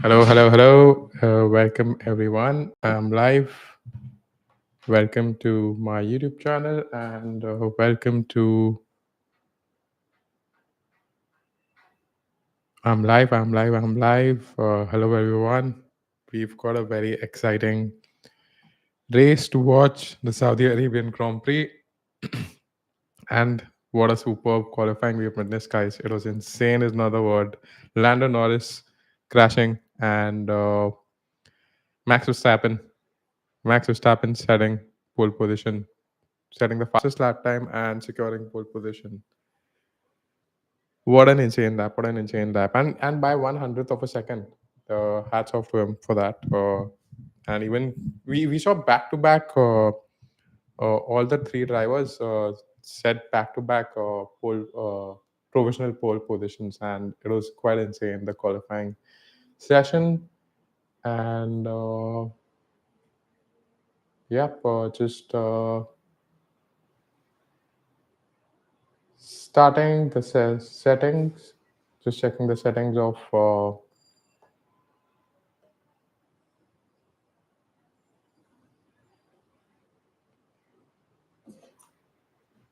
Hello, hello, hello. Welcome everyone. I'm live. Welcome to my YouTube channel and welcome to I'm live. Hello everyone. We've got a very exciting race to watch, the Saudi Arabian Grand Prix, and what a superb qualifying we have witnessed, guys. It was insane, is another word. Lando Norris crashing and Max Verstappen, Max Verstappen setting pole position, setting the fastest lap time and securing pole position. What an insane lap! What an insane lap! And by 100th of a second. Hats off to him for that. And even we saw back to back. All the three drivers set back to back pole provisional pole positions, and it was quite insane, the qualifying session. And yep, just starting the settings, just checking the settings of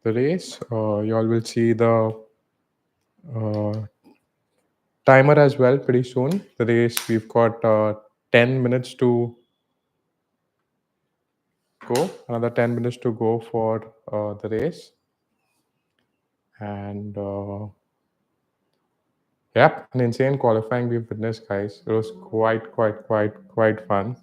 the race. You all will see the uh, timer as well pretty soon. The race, we've got 10 minutes to go, another 10 minutes to go for the race. And yep, an insane qualifying we've witnessed, guys. It was quite fun.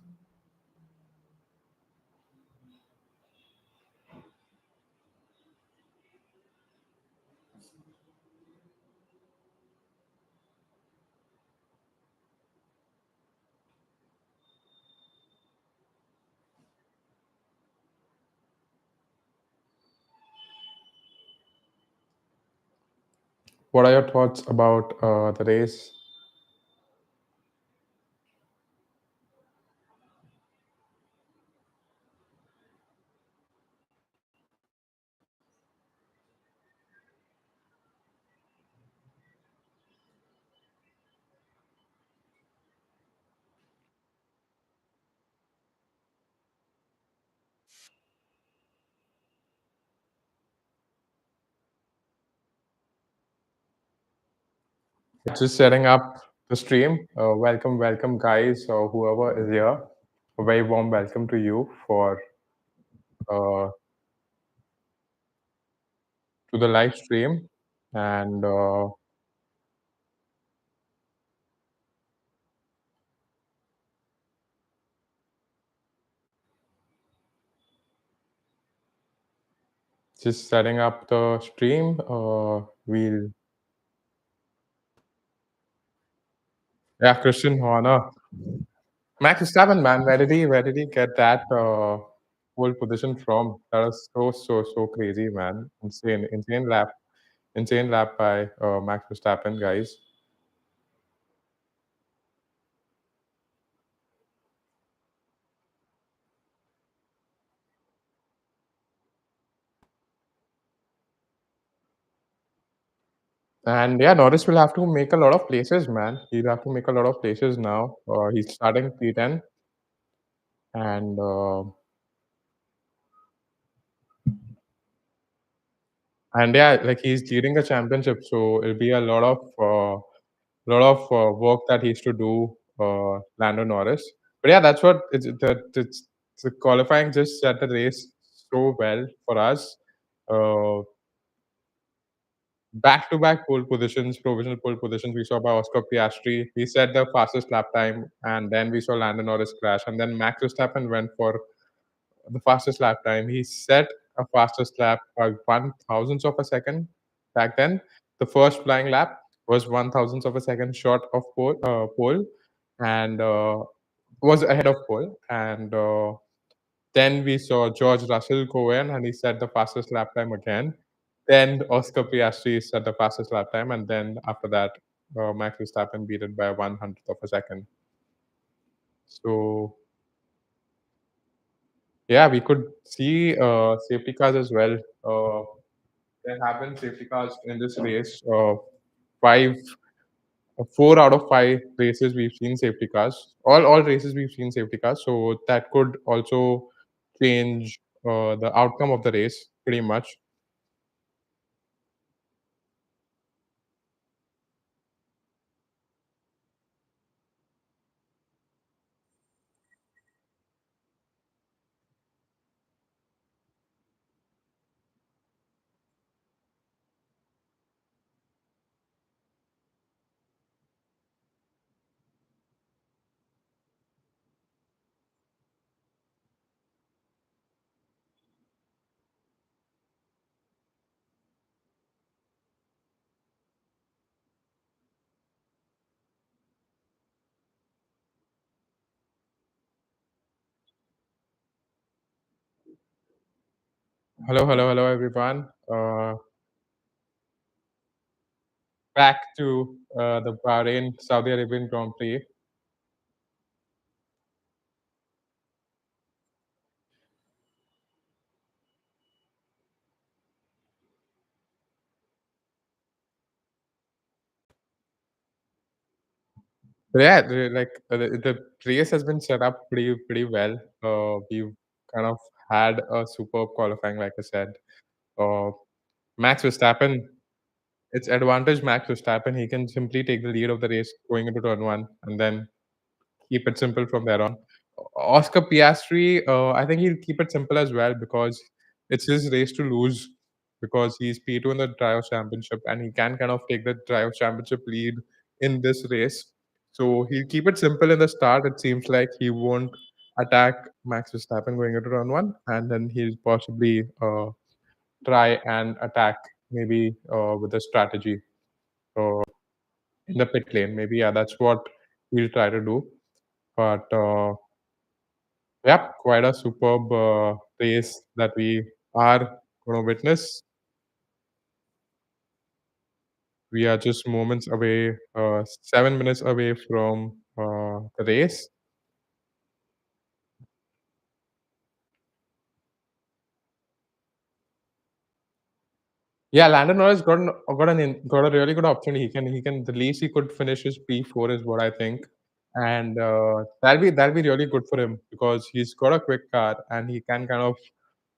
What are your thoughts about the race? Just setting up the stream. Welcome, guys, or whoever is here. A very warm welcome to you for uh, to the live stream, and just setting up the stream. We'll Yeah, Christian Horner, Max Verstappen, man. Where did he get that pole position from? That was so crazy, man. Insane lap by Max Verstappen, guys. And yeah, Norris will have to make a lot of places, man. He'll have to make a lot of places now. He's starting P10, and yeah, like he's leading the championship, so it'll be a lot of work that he's to do, Lando Norris. But yeah, that's what it's the qualifying just set the race so well for us. Uh, Back-to-back pole positions, provisional pole positions we saw by Oscar Piastri. He set the fastest lap time, and then we saw Lando Norris crash, and then Max Verstappen went for the fastest lap time. He set a fastest lap by 1,000th of a second back then. The first flying lap was 1,000th of a second short of pole, and was ahead of pole. And then we saw George Russell go in, and he set the fastest lap time again. Then Oscar Piastri set the fastest lap time, and then after that, Max Verstappen beat it by 100th of a second. So yeah, we could see safety cars as well. There have been safety cars in this race. Five 4 out of 5 races we've seen safety cars. All races we've seen safety cars, so that could also change the outcome of the race pretty much. Hello, everyone. Back to the Bahrain Saudi Arabian Grand Prix. But yeah, the race has been set up pretty well. We've kind of had a superb qualifying, like I said. Uh, Max Verstappen, it's advantage Max Verstappen. He can simply take the lead of the race going into turn one, and then keep it simple from there on. Oscar Piastri, I think he'll keep it simple as well because it's his race to lose because he's P2 in the Drivers' Championship and he can kind of take the Drivers' Championship lead in this race. So he'll keep it simple in the start. It seems like he won't attack Max Verstappen going into round one, and then he'll possibly try and attack maybe with a strategy uh, in the pit lane. Maybe, yeah, that's what he'll try to do. But yep, quite a superb race that we are going to witness. We are just moments away, 7 minutes away from the race. Yeah, Lando Norris got a really good opportunity. He can the least he could finish his P4 is what I think, and that'll be really good for him because he's got a quick car and he can kind of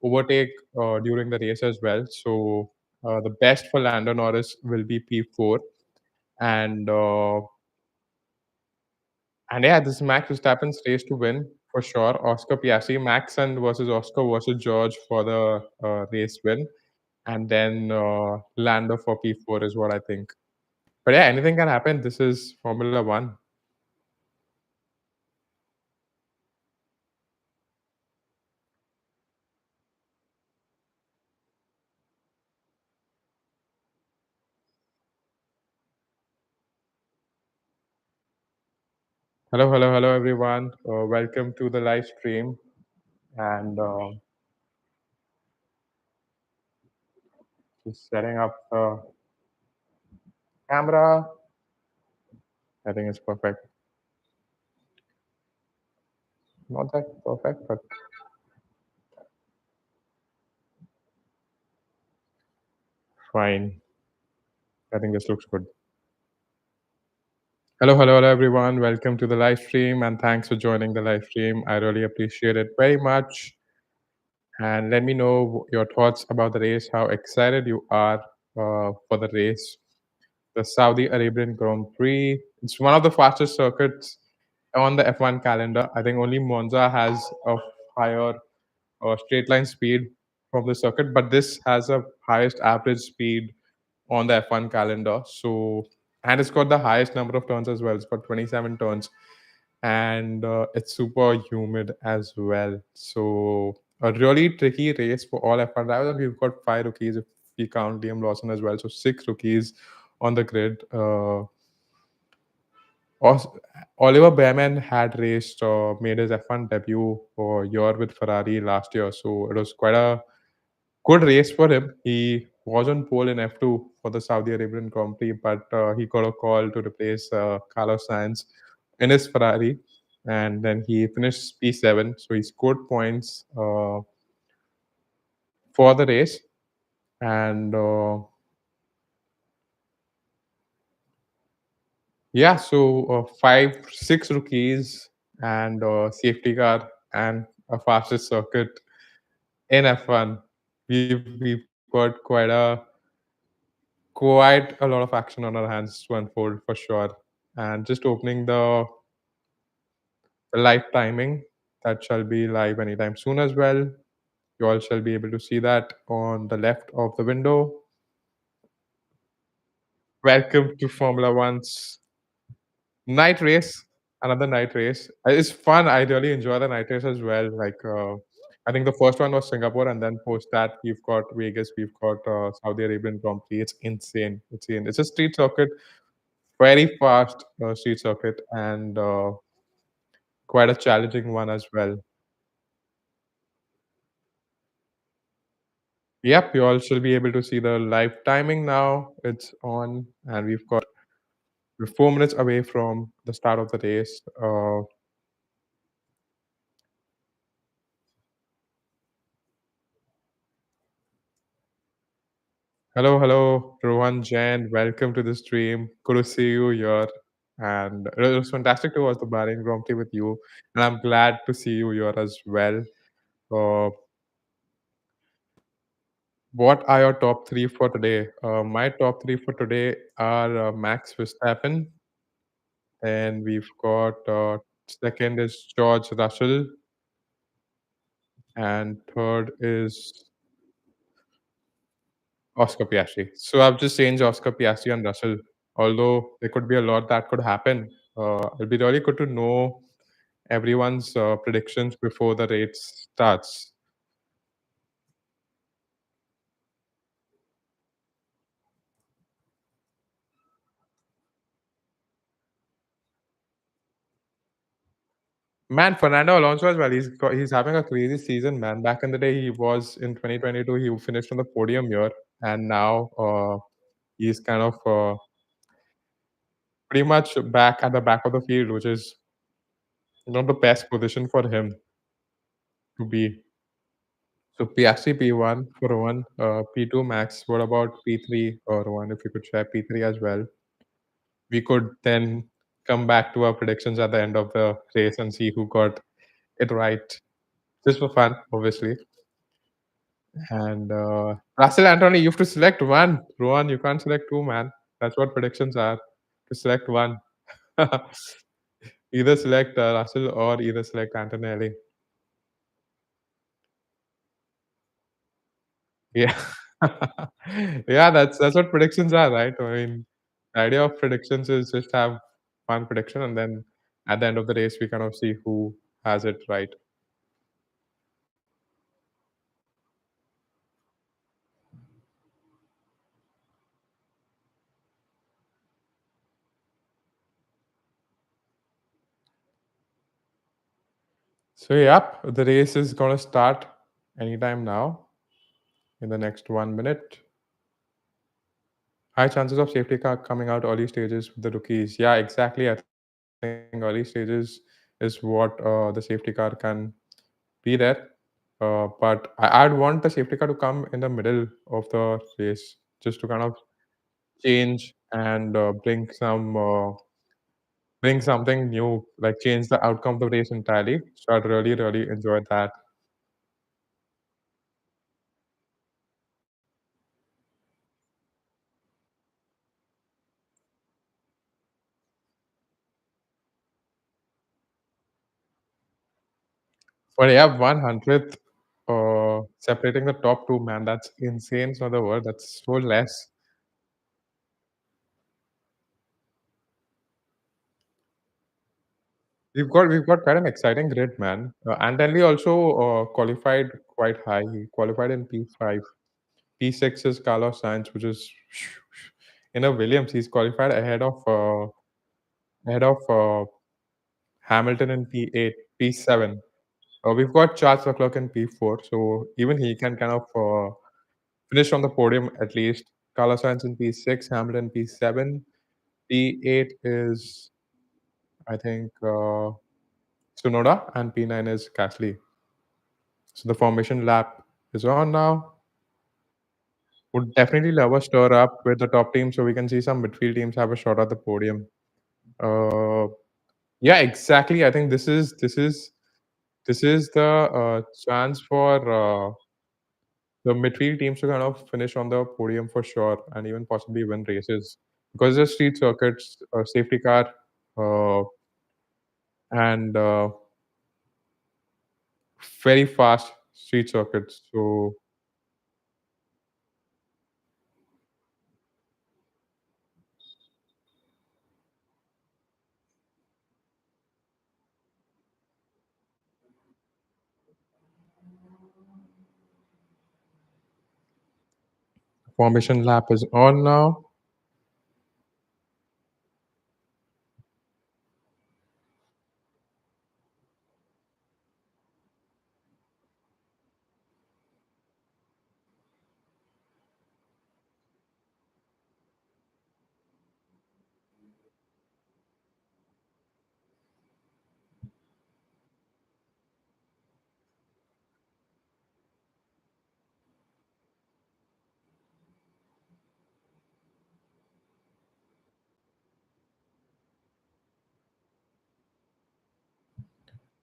overtake during the race as well. So the best for Lando Norris will be P4, and yeah, this is Max Verstappen's race to win for sure. Oscar Piastri, Max and versus Oscar versus George for the race win, and then Lando for P4 is what I think. But yeah, anything can happen. This is Formula One. Hello, everyone. Welcome to the live stream, and just setting up the camera. I think it's perfect. Not that perfect, but fine. I think this looks good. Hello, everyone. Welcome to the live stream, and thanks for joining the live stream. I really appreciate it very much. And let me know your thoughts about the race, how excited you are for the race. The Saudi Arabian Grand Prix. It's one of the fastest circuits on the F1 calendar. I think only Monza has a higher straight line speed from the circuit, but this has a highest average speed on the F1 calendar. So, and it's got the highest number of turns as well. It's got 27 turns, and it's super humid as well. So, a really tricky race for all F1 drivers. And we've got 5 rookies if we count Liam Lawson as well. So, 6 rookies on the grid. Os- Oliver Behrman had made his F1 debut for year with Ferrari last year, so it was quite a good race for him. He was on pole in F2 for the Saudi Arabian Grand Prix, but he got a call to replace Carlos Sainz in his Ferrari, and then he finished P7, so he scored points for the race, and Yeah, so 6 rookies and safety car and a fastest circuit in F1. We've got quite a lot of action on our hands to unfold for sure. And just opening the live timing that shall be live anytime soon as well. You all shall be able to see that on the left of the window. Welcome to Formula One's night race, another night race. It's fun. I really enjoy the night race as well. I think the first one was Singapore, and then post that we've got Vegas, we've got Saudi Arabian Grand Prix. It's insane. It's a street circuit, very fast street circuit, and quite a challenging one as well. Yep, you all should be able to see the live timing now. It's on, and we're 4 minutes away from the start of the race. Hello, hello, Rohan Jain. Welcome to the stream. Good to see you here. And it was fantastic to watch the Bahrain Grand Prix with you. And I'm glad to see you here as well. Uh, what are your top three for today? My top three for today are Max Verstappen, and we've got second is George Russell, and third is Oscar Piastri. So I've just changed Oscar Piastri and Russell. Although there could be a lot that could happen, it'll be really good to know everyone's predictions before the race starts. Man, Fernando Alonso as well. He's having a crazy season, man. Back in the day, he was in 2022. He finished on the podium here, and now he's kind of pretty much back at the back of the field, which is the best position for him to be. So Piastri P1 for Rowan, P2 Max. What about P3 or Rowan? If you could share P3 as well, we could then come back to our predictions at the end of the race and see who got it right, just for fun, obviously. And Russell Anthony, you have to select one. Rowan, you can't select two, man. That's what predictions are. To select one. Either select Russell or either select Antonelli. Yeah. Yeah, that's what predictions are, right? I mean, the idea of predictions is just have one prediction, and then at the end of the race, we kind of see who has it right. So, yep, the race is gonna start anytime now in the next 1 minute. High chances of safety car coming out early stages with the rookies. Yeah, exactly. I think early stages is what the safety car can be there. But I'd want the safety car to come in the middle of the race just to kind of change and bring something new, like change the outcome of the race entirely. So I'd really, really enjoy that. But yeah, 100th separating the top two, man, that's insane. So the word that's so less. We've got quite an exciting grid, man. Antonelli also qualified quite high. He qualified in P5. P6 is Carlos Sainz, which is in a Williams. He's qualified ahead of Hamilton in P8, P7. We've got Charles Leclerc in P4, so even he can kind of finish on the podium at least. Carlos Sainz in P6, Hamilton P7. P8 is, I think, Tsunoda, and P9 is Gasly. So the formation lap is on now. Would definitely love a stir up with the top team so we can see some midfield teams have a shot at the podium. Uh, yeah, exactly. I think this is the chance for the midfield teams to kind of finish on the podium for sure, and even possibly win races because the street circuits, safety car, uh, and very fast street circuits. So formation lap is on now.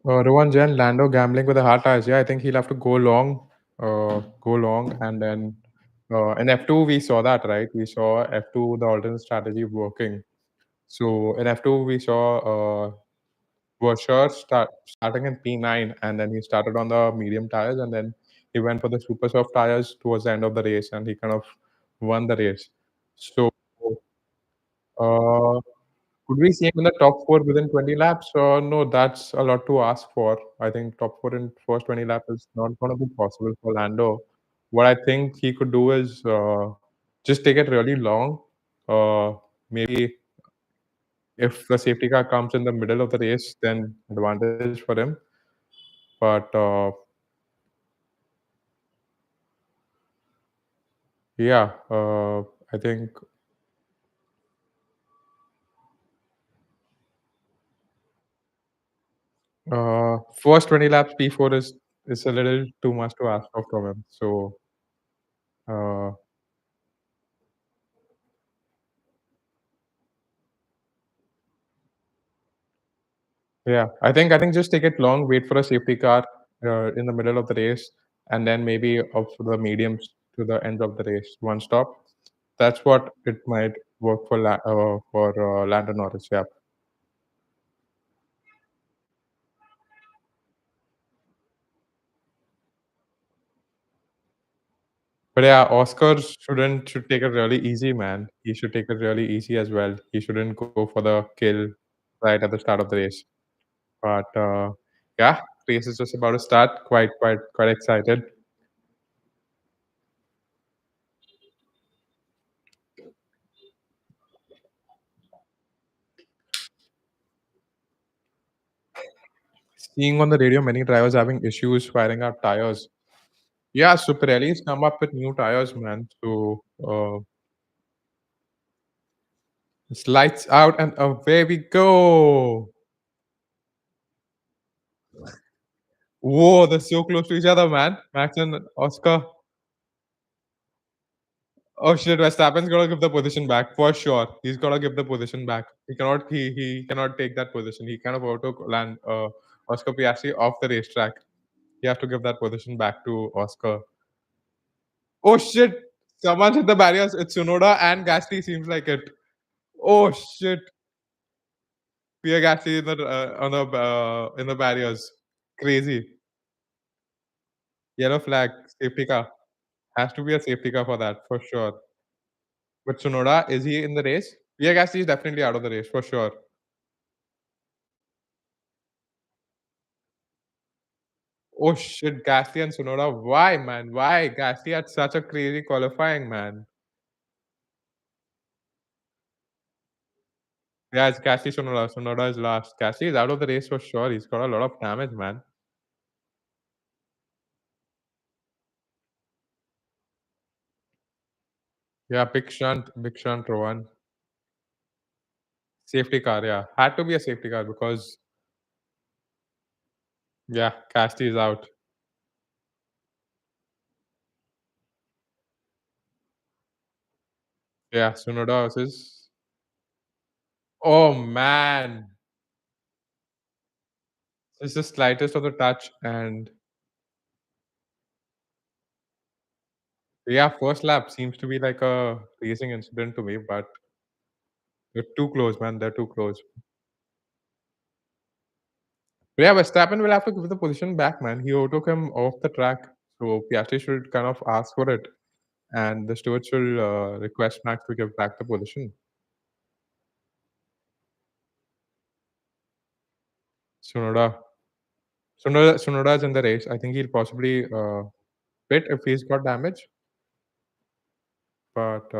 Rowan Jen, Lando gambling with the hard tires. Yeah, I think he'll have to go long, and then in F2 we saw that, right? We saw F2 the alternate strategy working. So in F2 we saw Versher starting in P9, and then he started on the medium tires, and then he went for the super soft tires towards the end of the race, and he kind of won the race. So uh, could we see him in the top four within 20 laps? No, that's a lot to ask for. I think top four in first 20 laps is not going to be possible for Lando. What I think he could do is just take it really long. Maybe if the safety car comes in the middle of the race, then advantage for him. But yeah, I think first 20 laps P4 is a little too much to ask of from him. So uh, yeah, I think just take it long, wait for a safety car in the middle of the race, and then maybe up for the mediums to the end of the race, one stop. That's what it might work for Lando Norris. Yeah, but yeah, Oscar should take it really easy, man. He should take it really easy as well. He shouldn't go for the kill right at the start of the race. But yeah, race is just about to start. Quite excited. Seeing on the radio many drivers having issues firing up tires. Yeah, so Pirelli's come up with new tires, man. So it's lights out and away we go. Whoa, they're so close to each other, man. Max and Oscar. Oh shit, Verstappen's gotta give the position back for sure. He's gotta give the position back. He cannot take that position. He kind of overtook Oscar Piastri off the racetrack. You have to give that position back to Oscar. Oh shit! Someone hit the barriers. It's Tsunoda and Gasly seems like it. Oh shit! Pierre Gasly in the barriers. Crazy. Yellow flag. Safety car. Has to be a safety car for that for sure. But Tsunoda, is he in the race? Pierre Gasly is definitely out of the race for sure. Oh shit! Gasly and Tsunoda. Why, man? Why? Gasly had such a crazy qualifying, man. Yeah, it's Gasly Tsunoda. Tsunoda is last. Gasly is out of the race for sure. He's got a lot of damage, man. Yeah, big shunt, Rowan. Safety car, yeah. Had to be a safety car because yeah, Casti is out. Yeah, Tsunoda versus Oh man, it's the slightest of the touch, and yeah, first lap seems to be like a racing incident to me, but they're too close, man. They're too close. But yeah, Verstappen will have to give the position back, man. He overtook him off the track, so Piastri should kind of ask for it, and the stewards will request Max to give back the position. Sonoda, Sonoda's in the race. I think he'll possibly pit if he's got damage, but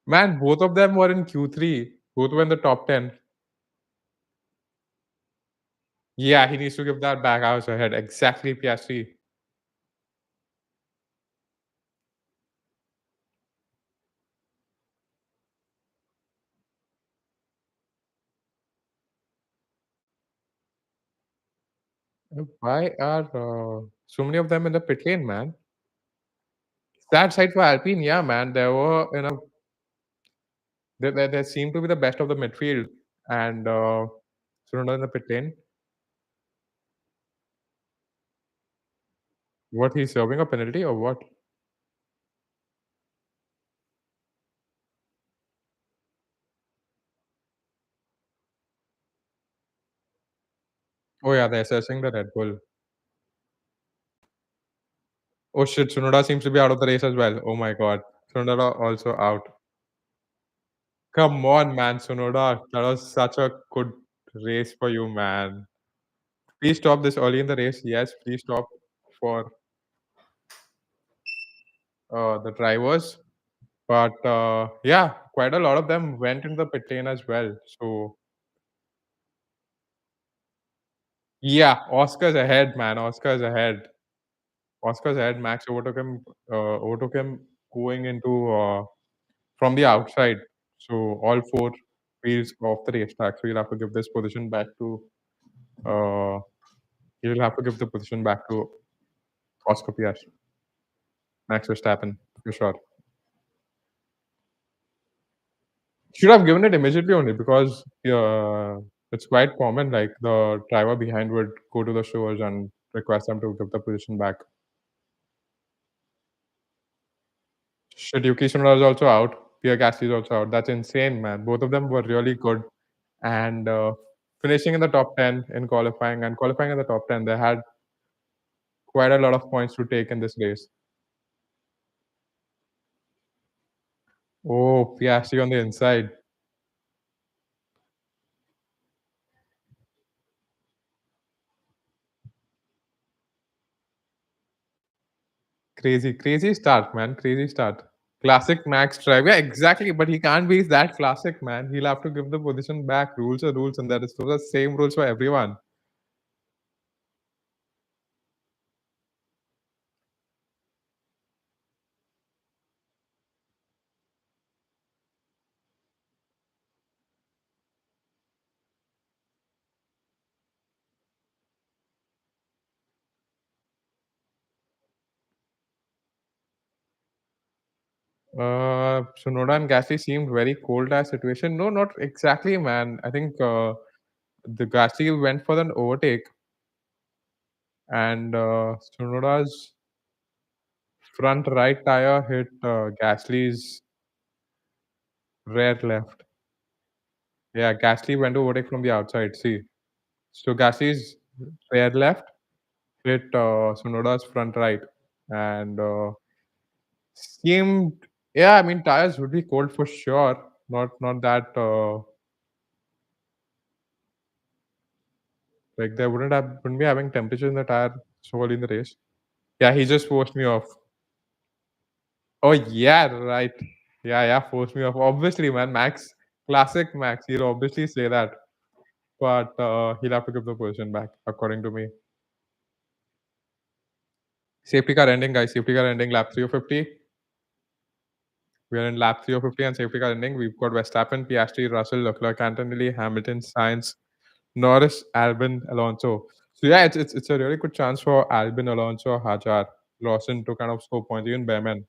man, both of them were in Q3. Both were in the top 10. Yeah, he needs to give that back hours ahead. Exactly, Piastri. Why are so many of them in the pit lane, man? That side for Alpine, yeah, man. There were, they seem to be the best of the midfield, and Tsunoda in the pit lane. What, he's serving a penalty or what? Oh yeah, they're assessing the Red Bull. Oh shit, Tsunoda seems to be out of the race as well. Oh my god, Tsunoda also out. Come on, man, Tsunoda. That was such a good race for you, man. Please stop this early in the race. Yes, please stop for the drivers. But yeah, quite a lot of them went in the pit lane as well. So yeah, Oscar's ahead, man. Oscar's ahead. Oscar's ahead. Max overtook him going into from the outside. So all four wheels off the racetrack. So you'll have to give this position back to uh, you'll have to give the position back to Oscar Piastri, Max Verstappen for sure. Should have given it immediately only because it's quite common. Like the driver behind would go to the stewards and request them to give the position back. Shit, Yuki Tsunoda is also out. Pierre Gasly is also out. That's insane, man. Both of them were really good, and finishing in the top 10 in qualifying and qualifying in the top 10, they had quite a lot of points to take in this race. Oh, Piastri on the inside. Crazy, crazy start, man. Crazy start. Classic Max drive. Yeah, exactly. But he can't be that classic, man. He'll have to give the position back. Rules are rules, and that is those are same rules for everyone. Sonoda and Gasly seemed very cold as situation. No, not exactly, man. I think the Gasly went for an overtake, and Sonoda's front right tire hit Gasly's rear left. Yeah, Gasly went to overtake from the outside. See, so Gasly's rear left hit Sonoda's front right, and seemed, yeah. I mean, tires would be cold for sure. Not that like they wouldn't be having temperature in the tire so early in the race. Yeah, he just forced me off. Oh yeah, right. Yeah, yeah, forced me off. Obviously, man, Max, classic Max. He'll obviously say that, but he'll have to give the position back, according to me. Safety car ending, guys. Safety car ending. Lap 350. We are in lap 350 and safety car ending. We've got Verstappen, Piastri, Russell, Leclerc, Antonelli, Hamilton, Sainz, Norris, Albon, Alonso. So yeah, it's a really good chance for Albon, Alonso, Hajar, Lawson to kind of score points, even Behrman.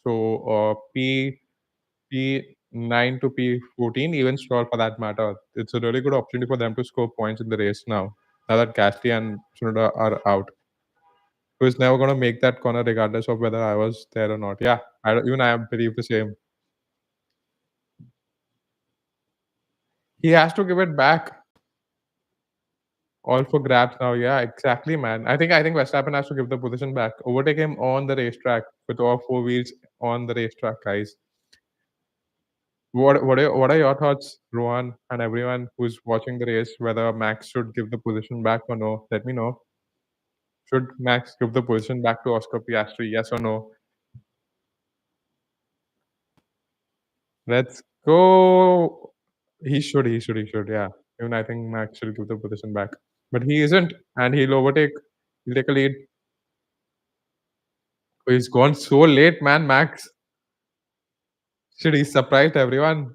So P9 to P14, even Stroll for that matter. It's a really good opportunity for them to score points in the race now. Now that Gasly and Tsunoda are out, who is never gonna make that corner regardless of whether I was there or not. Yeah, even I believe the same. He has to give it back. All for grabs now. Yeah, exactly, man. I think Verstappen has to give the position back. Overtake him on the racetrack with all four wheels on the racetrack, guys. What are your thoughts, Rohan, and everyone who's watching the race? Whether Max should give the position back or no? Let me know. Should Max give the position back to Oscar Piastri? Yes or no? Let's go. He should. He should. He should. Yeah. Even I think Max should give the position back, but he isn't, and he'll overtake. He'll take a lead. He's gone so late, man. Max. Shit, he surprised everyone.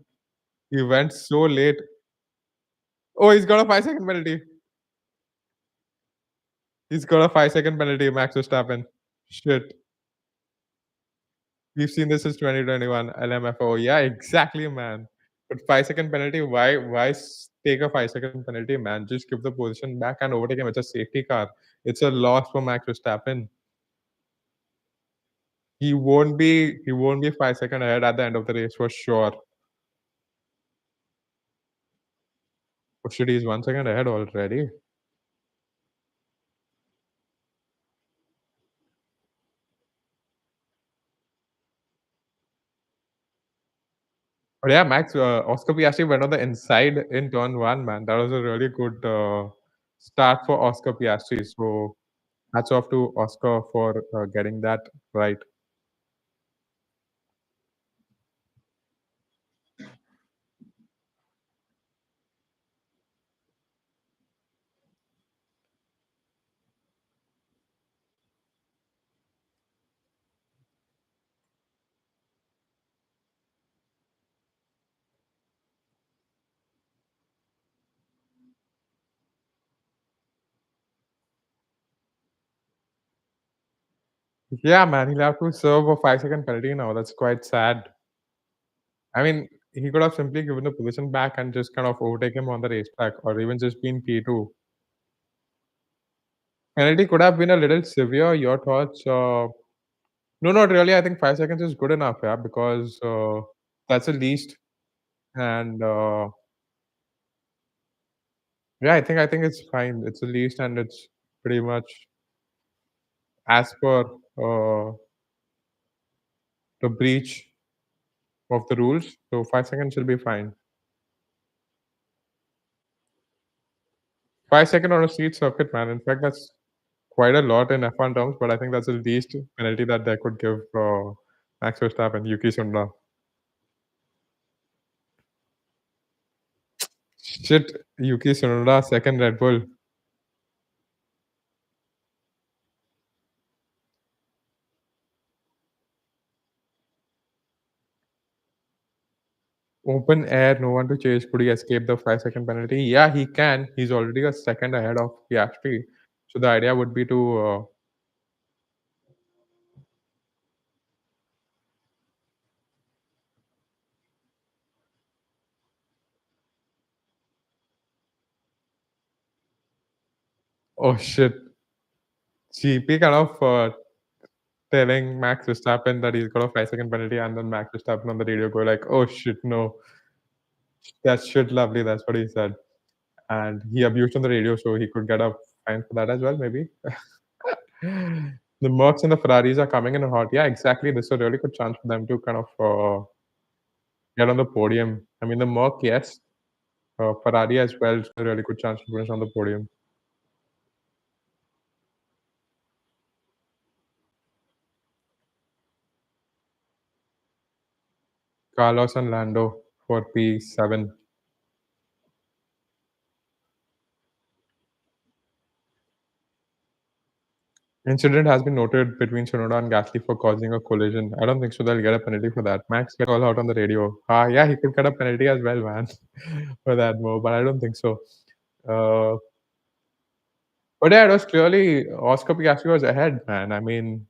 He went so late. Oh, he's got a 5-second penalty. He's got a 5-second penalty, Max Verstappen. Shit. We've seen this since 2021 LMFO. Yeah, exactly, man. But 5-second penalty, take a 5-second penalty, man? Just give the position back and overtake him. It's a safety car. It's a loss for Max Verstappen. He won't be 5 second ahead at the end of the race for sure. Oh shit, he's 1 second ahead already. But yeah, Oscar Piastri went on the inside in turn one, man. That was a really good start for Oscar Piastri. So hats off to Oscar for getting that right. Yeah, man, he'll have to serve a 5 second penalty now. That's quite sad. I mean, he could have simply given the position back and just kind of overtake him on the racetrack, or even just been P2. Penalty could have been a little severe. Your thoughts? No, not really. I think 5 seconds is good enough, yeah, because that's the least. And yeah, I think it's fine. It's the least, and it's pretty much as per the breach of the rules. So 5 seconds should be fine. 5 second on a street circuit, man. In fact, that's quite a lot in F1 terms, but I think that's the least penalty that they could give Max Verstappen, Yuki Tsunoda. Shit, Yuki Tsunoda, second Red Bull. Open air, no one to chase. Could he escape the 5 second penalty? Yeah, he can. He's already a second ahead of Piastri. So the idea would be to. Oh shit. GP kind of telling Max Verstappen that he's got a 5 second penalty, and then Max Verstappen on the radio go like, "Oh shit, no, that's shit, lovely." That's what he said, and he abused on the radio, so he could get a fine for that as well, maybe. The Mercs and the Ferraris are coming in hot. Yeah, exactly. This is a really good chance for them to kind of get on the podium. I mean, the Merc, yes, Ferrari as well. Is a really good chance to finish on the podium. Carlos and Lando for P7. Incident has been noted between Tsunoda and Gasly for causing a collision. I don't think so they'll get a penalty for that. Max get all out on the radio. Yeah, he could get a penalty as well, man, for that move, but I don't think so. Uh, but yeah, it was clearly Oscar Piastri was ahead, man. I mean,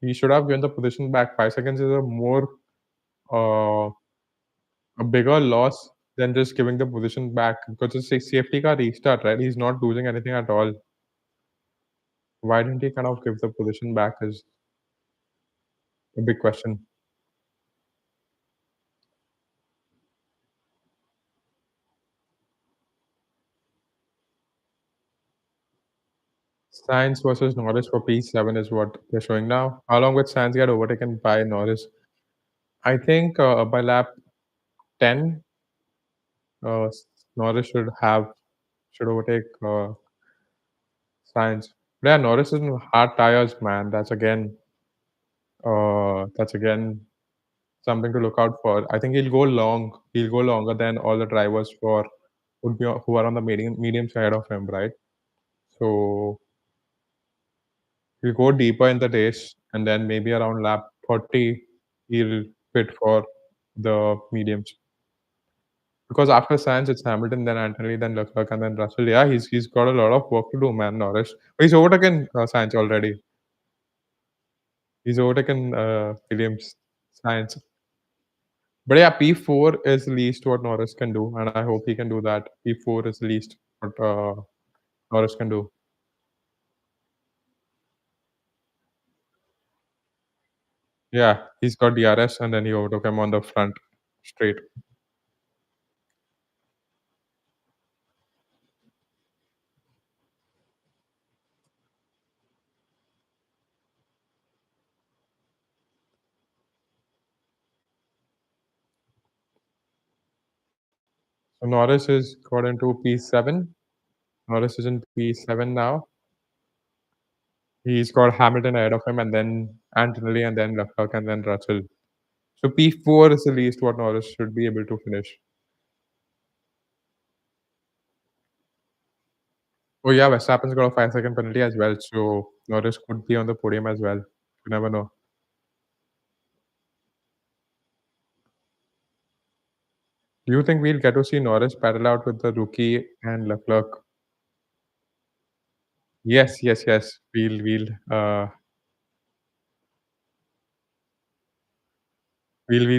he should have given the position back. 5 seconds is a more uh, a bigger loss than just giving the position back because it's a safety car restart, right? He's not losing anything at all. Why didn't he kind of give the position back is a big question. Sainz versus Norris for P7 is what they're showing now. How long would Sainz get overtaken by Norris? I think by lap 10, Norris should overtake Sainz. Yeah, Norris is in hard tires, man. That's again something to look out for. I think he'll go long. He'll go longer than all the drivers for who are on the medium side of him, right? So he'll go deeper in the race, and then maybe around lap 30, he'll pit for the mediums. Because after Sainz, it's Hamilton, then Anthony, then Leclerc, and then Russell. Yeah, he's got a lot of work to do, man, Norris. But he's overtaken Sainz already. He's overtaken Williams, Sainz. But yeah, P4 is least what Norris can do, and I hope he can do that. P4 is least what Norris can do. Yeah, he's got DRS, and then he overtook him on the front straight. So Norris is got into P7. Norris is in P7 now. He's got Hamilton ahead of him, and then Antonelli, and then Leclerc, and then Russell. So P4 is the least what Norris should be able to finish. Oh yeah, Verstappen's got a 5-second penalty as well, so Norris could be on the podium as well. You never know. Do you think we'll get to see Norris battle out with the rookie and Leclerc? Yes, yes, yes. We'll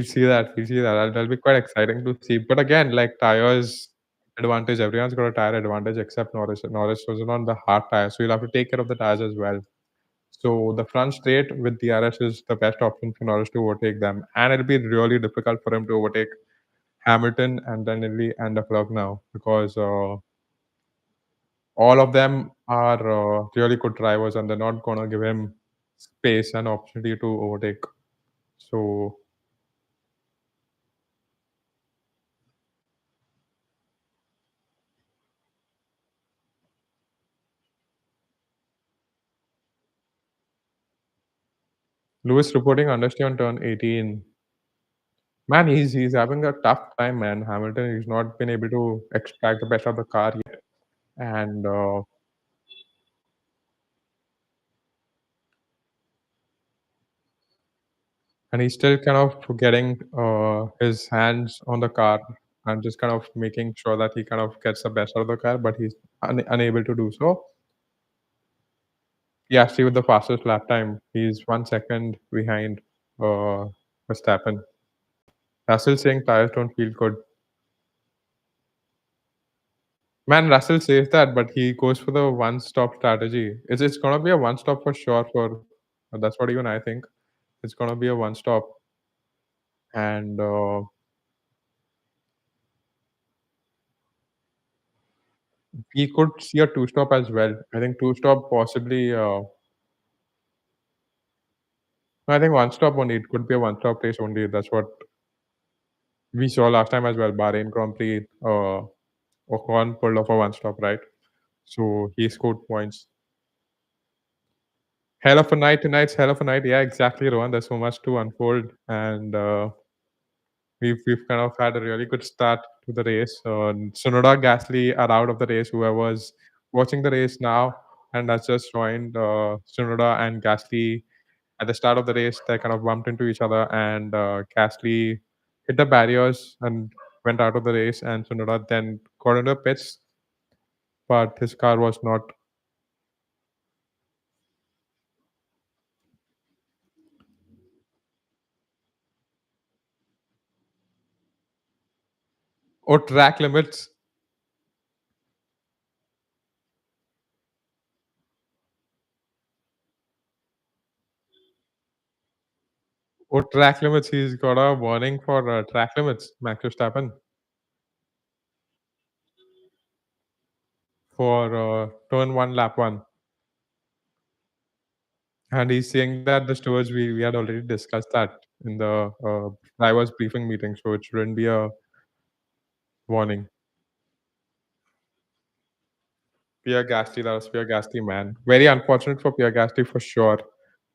see that. We'll see that. That'll be quite exciting to see. But again, like tires advantage, everyone's got a tire advantage except Norris. Norris was on the hard tire, so you'll have to take care of the tires as well. So the front straight with DRS is the best option for Norris to overtake them, and it'll be really difficult for him to overtake Hamilton and then Italy and Leclerc now because all of them are really good drivers and they're not gonna give him space and opportunity to overtake. So Lewis reporting understeer on turn 18. Man, he's having a tough time, man. Hamilton, he's not been able to extract the best of the car yet, and he's still kind of getting his hands on the car and just kind of making sure that he kind of gets the best out of the car, but he's unable to do so. Yeah, see with the fastest lap time, he's 1 second behind uh, Verstappen. Russell saying tires don't feel good. Man, Russell says that, but he goes for the one-stop strategy. It's gonna be a one-stop for sure. For that's what even I think. It's gonna be a one-stop, and we could see a two-stop as well. I think two-stop possibly. I think one-stop only. It could be a one-stop race only. That's what we saw last time as well. Bahrain Grand Prix. Ocon pulled off a one-stop, right? So he scored points. Hell of a night tonight's hell of a night. Yeah, exactly, Rohan. There's so much to unfold, and we've kind of had a really good start to the race. Sonoda, Gasly are out of the race. Whoever's watching the race now and has just joined, Sonoda and Gasly at the start of the race, they kind of bumped into each other, and Gasly hit the barriers and went out of the race, and Sonoda then got into the pits. but his car was not. Or track limits. Or track limits. He's got a warning for track limits. Max Verstappen for turn one, lap one, and he's saying that the stewards we had already discussed that in the drivers briefing meeting, so it shouldn't be a warning. Pierre Gasly, that was Pierre Gasly, man. Very unfortunate for Pierre Gasly for sure.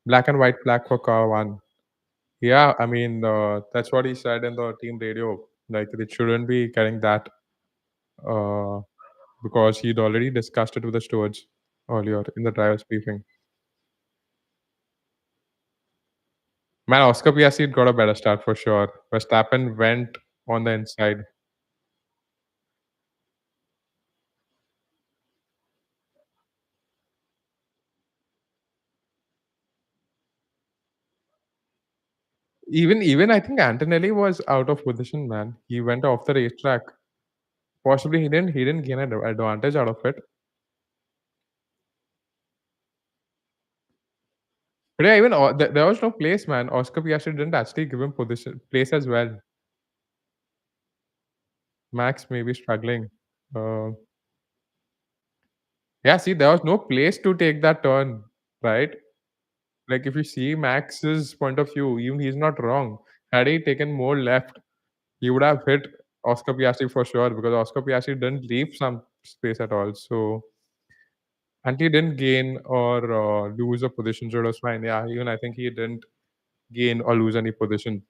Black and white flag for car one. Yeah, I mean, that's what he said in the team radio. Like, it shouldn't be getting that uh, because he'd already discussed it with the stewards earlier in the drivers' briefing. Man, Oscar Piastri got a better start for sure. Verstappen went on the inside. Even I think Antonelli was out of position, man. He went off the racetrack. Possibly he didn't gain an advantage out of it. But yeah, even there was no place, man. Oscar Piastri didn't actually give him position place as well. Max may be struggling. Uh, yeah, see, there was no place to take that turn, right? Like if you see Max's point of view, even he's not wrong. Had he taken more left, he would have hit Oscar Piastri for sure because Oscar Piastri didn't leave some space at all. So and he didn't gain or lose a position, so it was fine. Yeah, even I think he didn't gain or lose any position.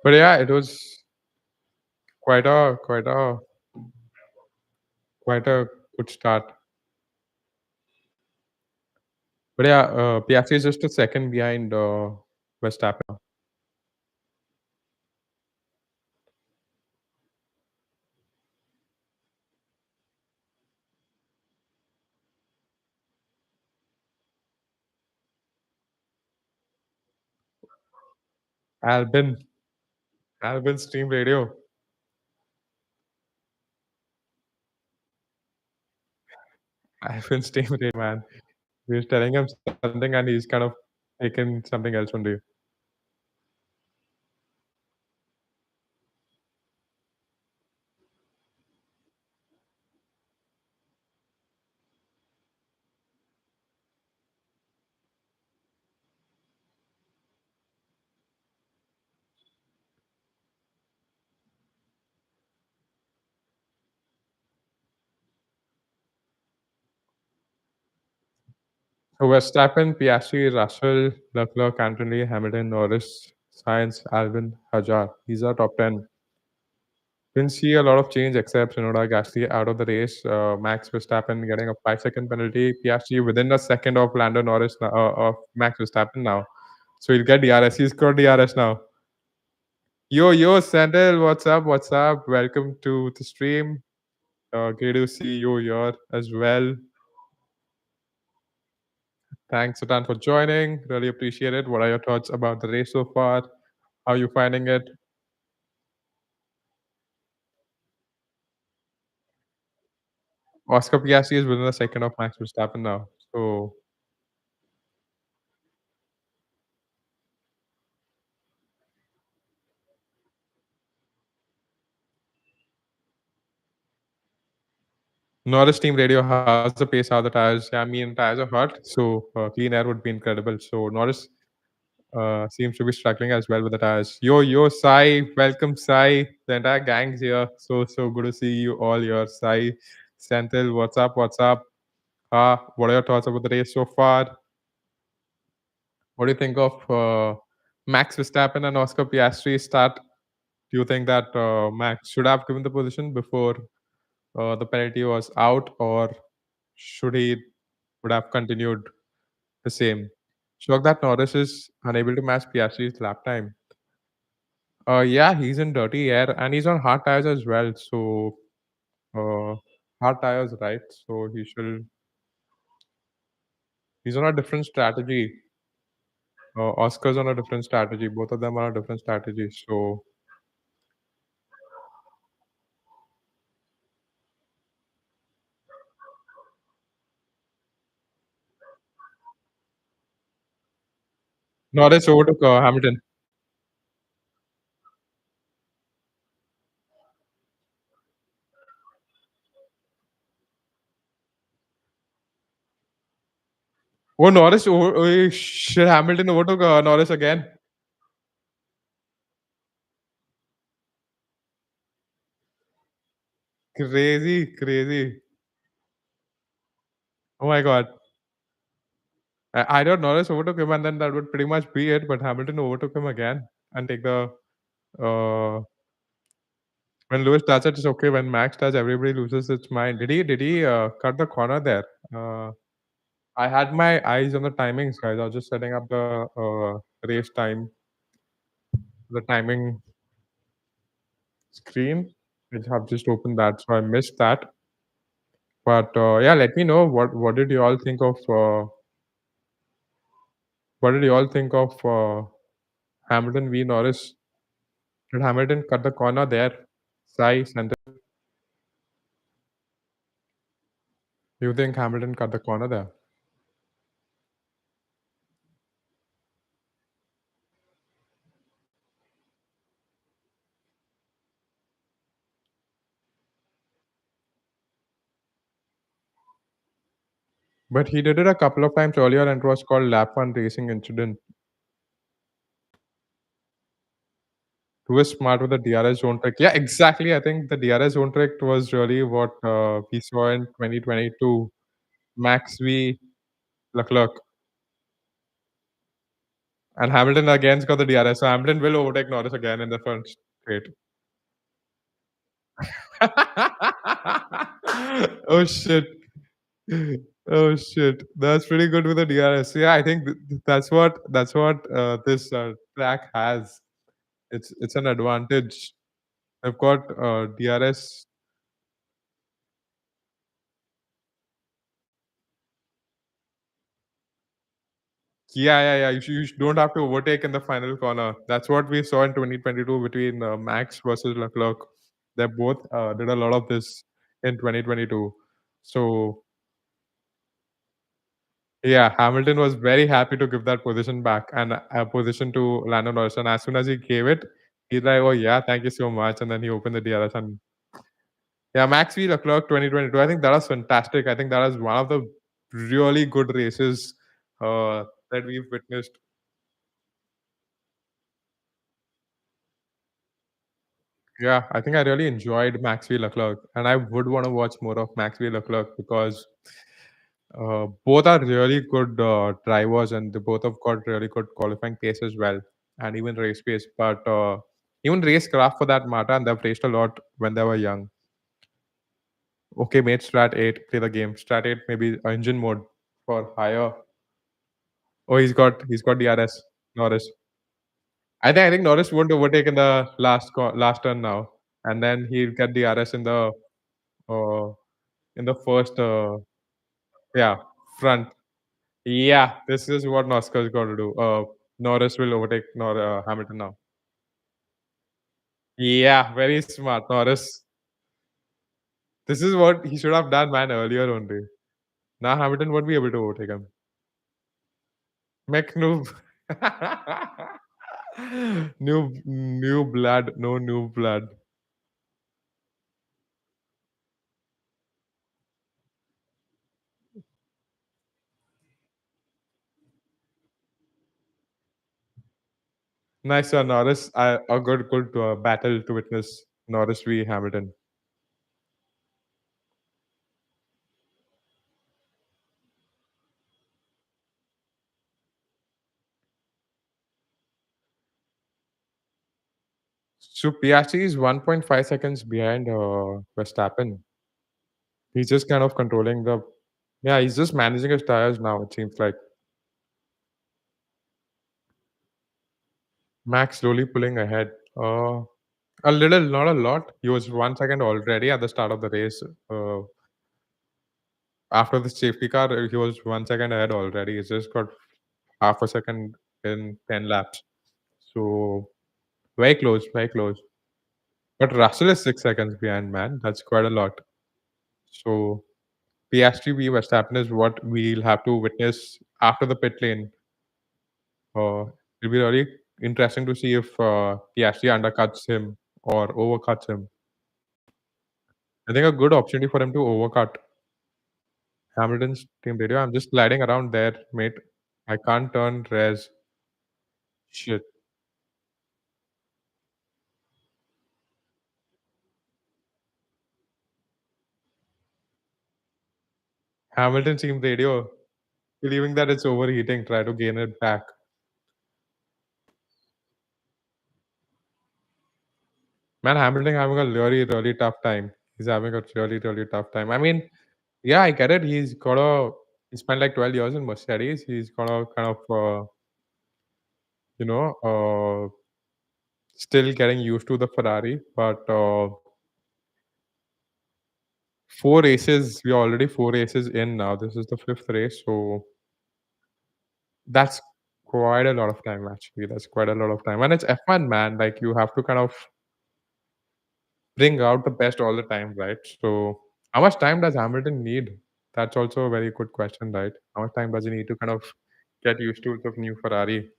But yeah, it was quite a quite a quite a good start. But yeah, Piastri is just a second behind Verstappen. Albin, Albin's team radio. Albin's team radio, man. We was telling him something and he's kind of taken something else from you. So Verstappen, Piastri, Russell, Leclerc, Anthony, Hamilton, Norris, Sainz, Albin, Hajar. These are top 10. Didn't see a lot of change except Tsunoda, Gasly out of the race. Max Verstappen getting a 5-second penalty. Piastri within a second of Lando Norris, of Max Verstappen now. So he'll get DRS. He's got DRS now. Yo, Sandel, what's up? What's up? Welcome to the stream. Great to see you here as well. Thanks, Satan, for joining. Really appreciate it. What are your thoughts about the race so far? How are you finding it? Oscar Piastri is within a second of Max Verstappen now. So Norris team radio, how's the pace? How the tires? Yeah, I mean tires are hot, so clean air would be incredible. So Norris seems to be struggling as well with the tires. Yo, Sai, welcome Sai. The entire gang's here. So good to see you all here. Sai, Senthil, what's up? What's up? What are your thoughts about the race so far? What do you think of Max Verstappen and Oscar Piastri start, do you think that Max should have given the position before the penalty was out, or should he would have continued the same? Shocked that Norris is unable to match Piastri's lap time. Yeah, he's in dirty air and he's on hard tires as well. So hard tires, right? So he's on a different strategy. Oscar's on a different strategy. Both of them are on a different strategy. So Norris overtook Hamilton. Oh, Norris! Oh, shit! Hamilton overtook Norris again. Crazy, crazy. Oh my god. I thought Norris overtook him, and then that would pretty much be it. But Hamilton overtook him again and take the. Uh, when Lewis does it, it's okay. When Max does, everybody loses its mind. Did he cut the corner there? Uh, I had my eyes on the timings, guys. I was just setting up the race time, the timing screen. I have just opened that, so I missed that. But yeah, let me know what did you all think of what did you all think of Hamilton v Norris? Did Hamilton cut the corner there? Sai sent it. Do you think Hamilton cut the corner there? But he did it a couple of times earlier, and it was called lap one racing incident. Who was smart with the DRS zone trick? Yeah, exactly. I think the DRS zone trick was really what we saw in 2022. Max v Leclerc. And Hamilton again's got the DRS. So Hamilton will overtake Norris again in the first straight. Oh shit. Oh shit. That's pretty good with the DRS. Yeah, I think that's what this track has. It's an advantage. I've got DRS. Yeah. You don't have to overtake in the final corner. That's what we saw in 2022 between Max versus Leclerc. They both did a lot of this in 2022. So yeah, Hamilton was very happy to give that position back and a position to Lando Norris. And as soon as he gave it, he's like, "Oh yeah, thank you so much." And then he opened the DRS and yeah, Max v Leclerc 2022. I think that was fantastic. I think that was one of the really good races that we've witnessed. Yeah, I think I really enjoyed Max v Leclerc, and I would want to watch more of Max v Leclerc because both are really good drivers, and they both have got really good qualifying pace as well, and even race pace. But even racecraft for that matter, and they've raced a lot when they were young. Okay, mate, Strat 8, play the game. Strat 8, maybe engine mode for higher. Oh, he's got DRS. Norris. I think Norris won't overtake in the last turn now, and then he'll get DRS uh, in the first yeah front. Yeah, this is what Oscar's got to do. Norris will overtake Hamilton now. Yeah, very smart, Norris. This is what he should have done, man, earlier only. Now Hamilton won't be able to overtake him. McNoob. New blood, no new blood. Nice one, Norris. A good battle to witness. Norris v Hamilton. So Piastri is 1.5 seconds behind Verstappen. He's just kind of controlling the. Yeah, he's just managing his tires now. It seems like Max slowly pulling ahead. A little, not a lot. He was 1 second already at the start of the race. After the safety car, he was 1 second ahead already. He's just got half a second in 10 laps. So very close, very close. But Russell is 6 seconds behind, man. That's quite a lot. So Piastri v Verstappen is what we'll have to witness after the pit lane. It'll be really interesting to see if Piastri undercuts him or overcuts him. I think a good opportunity for him to overcut Hamilton's team radio. I'm just gliding around there, mate. I can't turn res. Shit. Hamilton team radio, believing that it's overheating, try to gain it back. Man, Hamilton having a really, really tough time. He's having a really, really tough time. I mean, yeah, I get it. He spent like 12 years in Mercedes. He's got a kind of, you know, still getting used to the Ferrari. But 4 races, we're already 4 races in now. This is the fifth race. So that's quite a lot of time, actually. That's quite a lot of time. And it's F1, man. Like, you have to kind of bring out the best all the time, right? So, how much time does Hamilton need? That's also a very good question, right? How much time does he need to kind of get used to the new Ferrari?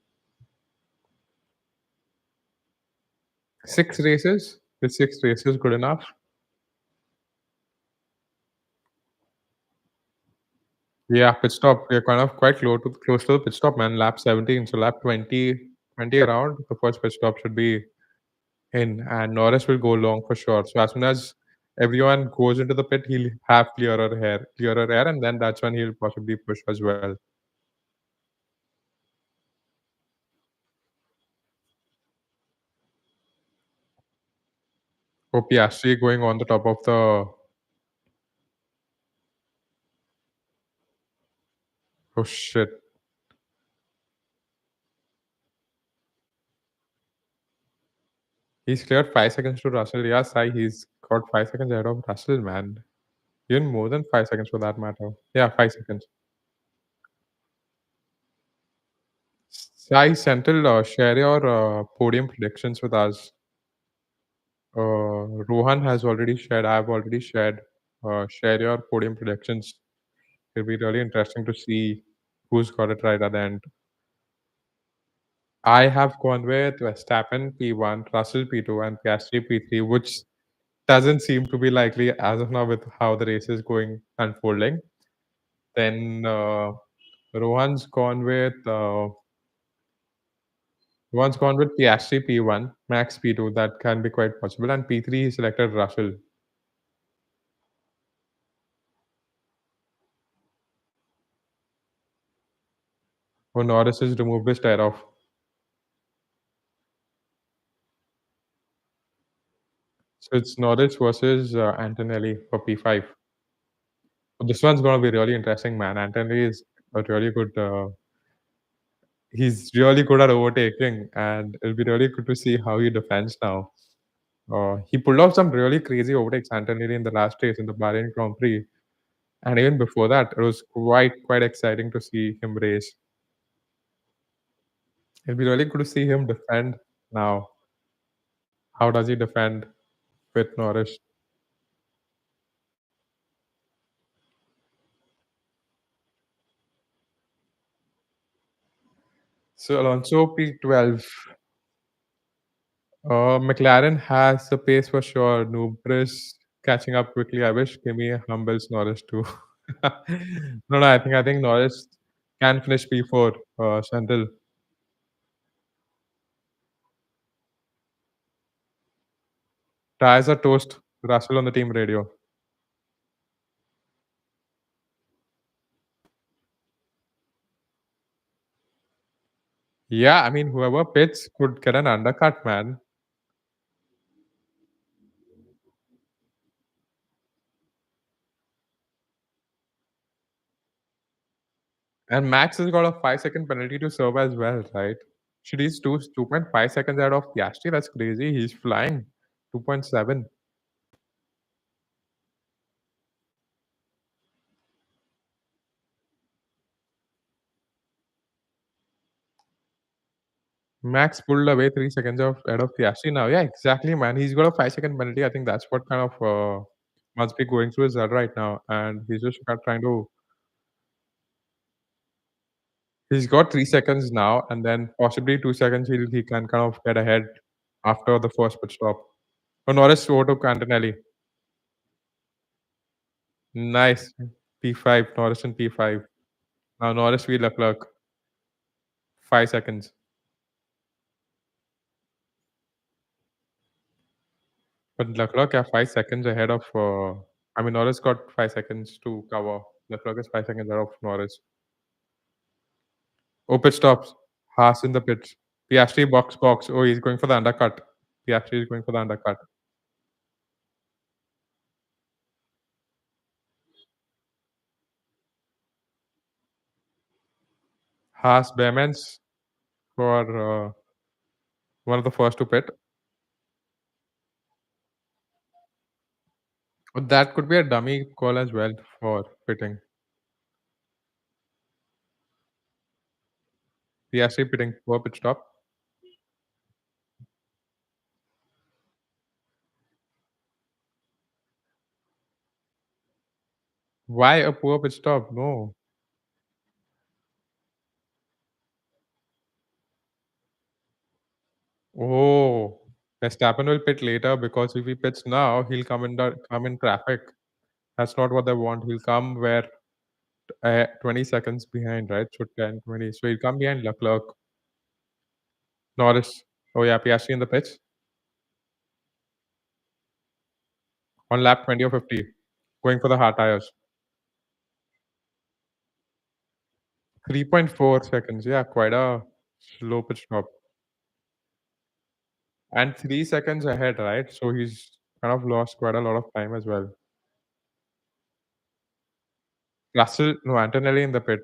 6 races? Is 6 races good enough? Yeah, pit stop. We're kind of quite close to the pit stop, man. Lap 17. So lap 20 around, the first pit stop should be in, and Norris will go long for sure. So as soon as everyone goes into the pit, he'll have clearer air, and then that's when he'll possibly push as well. Oh, Piastri going on the top of the. Oh shit. He's cleared 5 seconds to Russell. Yeah, Sai, he's got 5 seconds ahead of Russell, man. Even more than 5 seconds for that matter. Yeah, 5 seconds. Sai Senthil, share your podium predictions with us. Rohan has already shared. I've already shared. Share your podium predictions. It'll be really interesting to see who's got it right at the end. I have gone with Verstappen P1, Russell P2, and Piastri P3, which doesn't seem to be likely as of now with how the race is going unfolding. Then Rohan's gone with Piastri P1, Max P2. That can be quite possible, and P3 he selected Russell. Oh, Norris has removed his tire off. So it's Norris versus Antonelli for P5. This one's gonna be really interesting, man. Antonelli is a really good. He's really good at overtaking, and it'll be really good to see how he defends now. He pulled off some really crazy overtakes, Antonelli, in the last race in the Bahrain Grand Prix, and even before that, it was quite exciting to see him race. It'll be really good to see him defend now. How does he defend with Norris? So Alonso P12. McLaren has the pace for sure. Nubris catching up quickly. I wish Kimi humbles Norris too. No, no, I think Norris can finish P4. Sandil. Tires are toast. Russell on the team radio. Yeah, I mean whoever pits could get an undercut, man. And Max has got a 5-second penalty to serve as well, right? Should he's 2.5 seconds ahead of Piastri? That's crazy. He's flying. 2.7. Max pulled away 3 seconds of ahead of Piastri now. Yeah, exactly, man. He's got a 5-second penalty. I think that's what kind of must be going through his head right now. And he's just trying to. He's got 3 seconds now, and then possibly 2 seconds he can kind of get ahead after the first pit stop. Oh, Norris overtook Antonelli. Nice. P5, Norris in P5. Now Norris v Leclerc. 5 seconds. But Leclerc are 5 seconds ahead of. I mean, Norris got 5 seconds to cover. Leclerc is 5 seconds ahead of Norris. Oh, pit stops. Haas in the pits. Piastri box. Oh, he's going for the undercut. Piastri is going for the undercut. Haas Behmans for one of the first to pit. But that could be a dummy call as well for pitting. Piastri pitting for pit stop. Why a poor pit stop? No. Oh, Verstappen will pit later because if he pits now, he'll come in traffic. That's not what they want. He'll come where 20 seconds behind, right? So 10, 20. So he'll come behind Leclerc, Norris. Oh yeah, Piastri in the pits on lap 20 or 50, going for the hard tires. 3.4 seconds. Yeah, quite a slow pit stop. And 3 seconds ahead, right? So he's kind of lost quite a lot of time as well. Russell, no, Antonelli in the pit.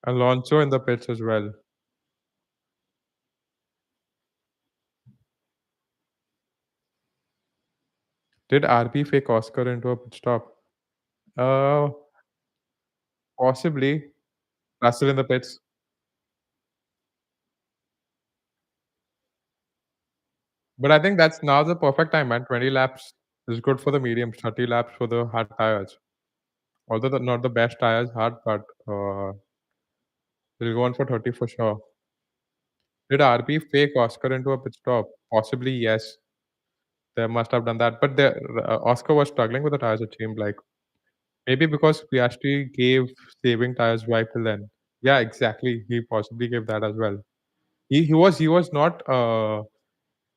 Alonso in the pits as well. Did RB fake Oscar into a pit stop? Uh, Possibly. Russell in the pits. But I think that's now the perfect time, man. 20 laps is good for the mediums, 30 laps for the hard tires. Although not the best tires, hard, but we'll go on for 30 for sure. Did RB fake Oscar into a pit stop? Possibly, yes. They must have done that. But Oscar was struggling with the tires, it seemed like. Maybe because Piastri gave saving tires right till then. Yeah, exactly. He possibly gave that as well. He was not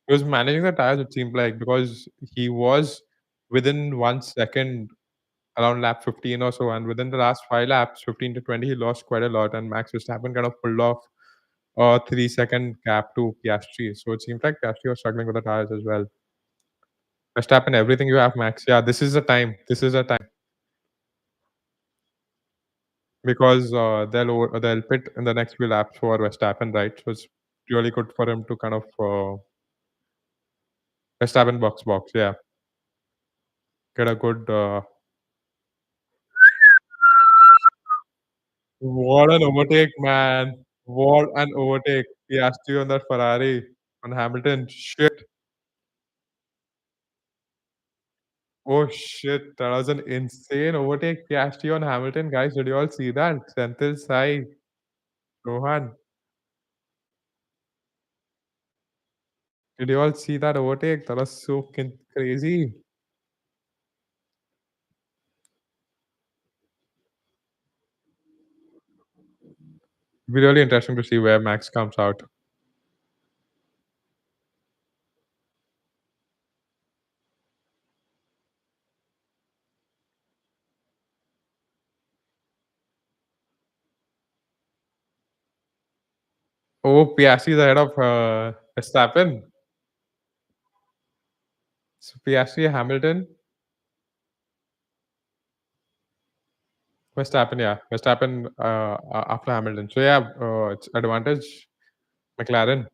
he was managing the tires, it seemed like, because he was within 1 second around lap 15 or so, and within the last 5 laps, 15 to 20, he lost quite a lot, and Max Verstappen kind of pulled off a 3-second gap to Piastri. So it seems like Piastri was struggling with the tires as well. Verstappen, everything you have, Max. Yeah, this is the time. This is the time because they'll pit in the next few laps for Verstappen, right? So it's really good for him to kind of Verstappen box. Yeah, get a good. What an overtake, man! What an overtake! Piastri on that Ferrari on Hamilton. Shit. Oh shit, that was an insane overtake. Piastri on Hamilton, guys. Did you all see that? Senthil Sai, Rohan. Did you all see that overtake? That was so crazy. It'll be really interesting to see where Max comes out. Oh, Piastri's ahead of Verstappen. So Piastri, Hamilton, Verstappen, yeah. Verstappen after Hamilton. So yeah, it's advantage McLaren.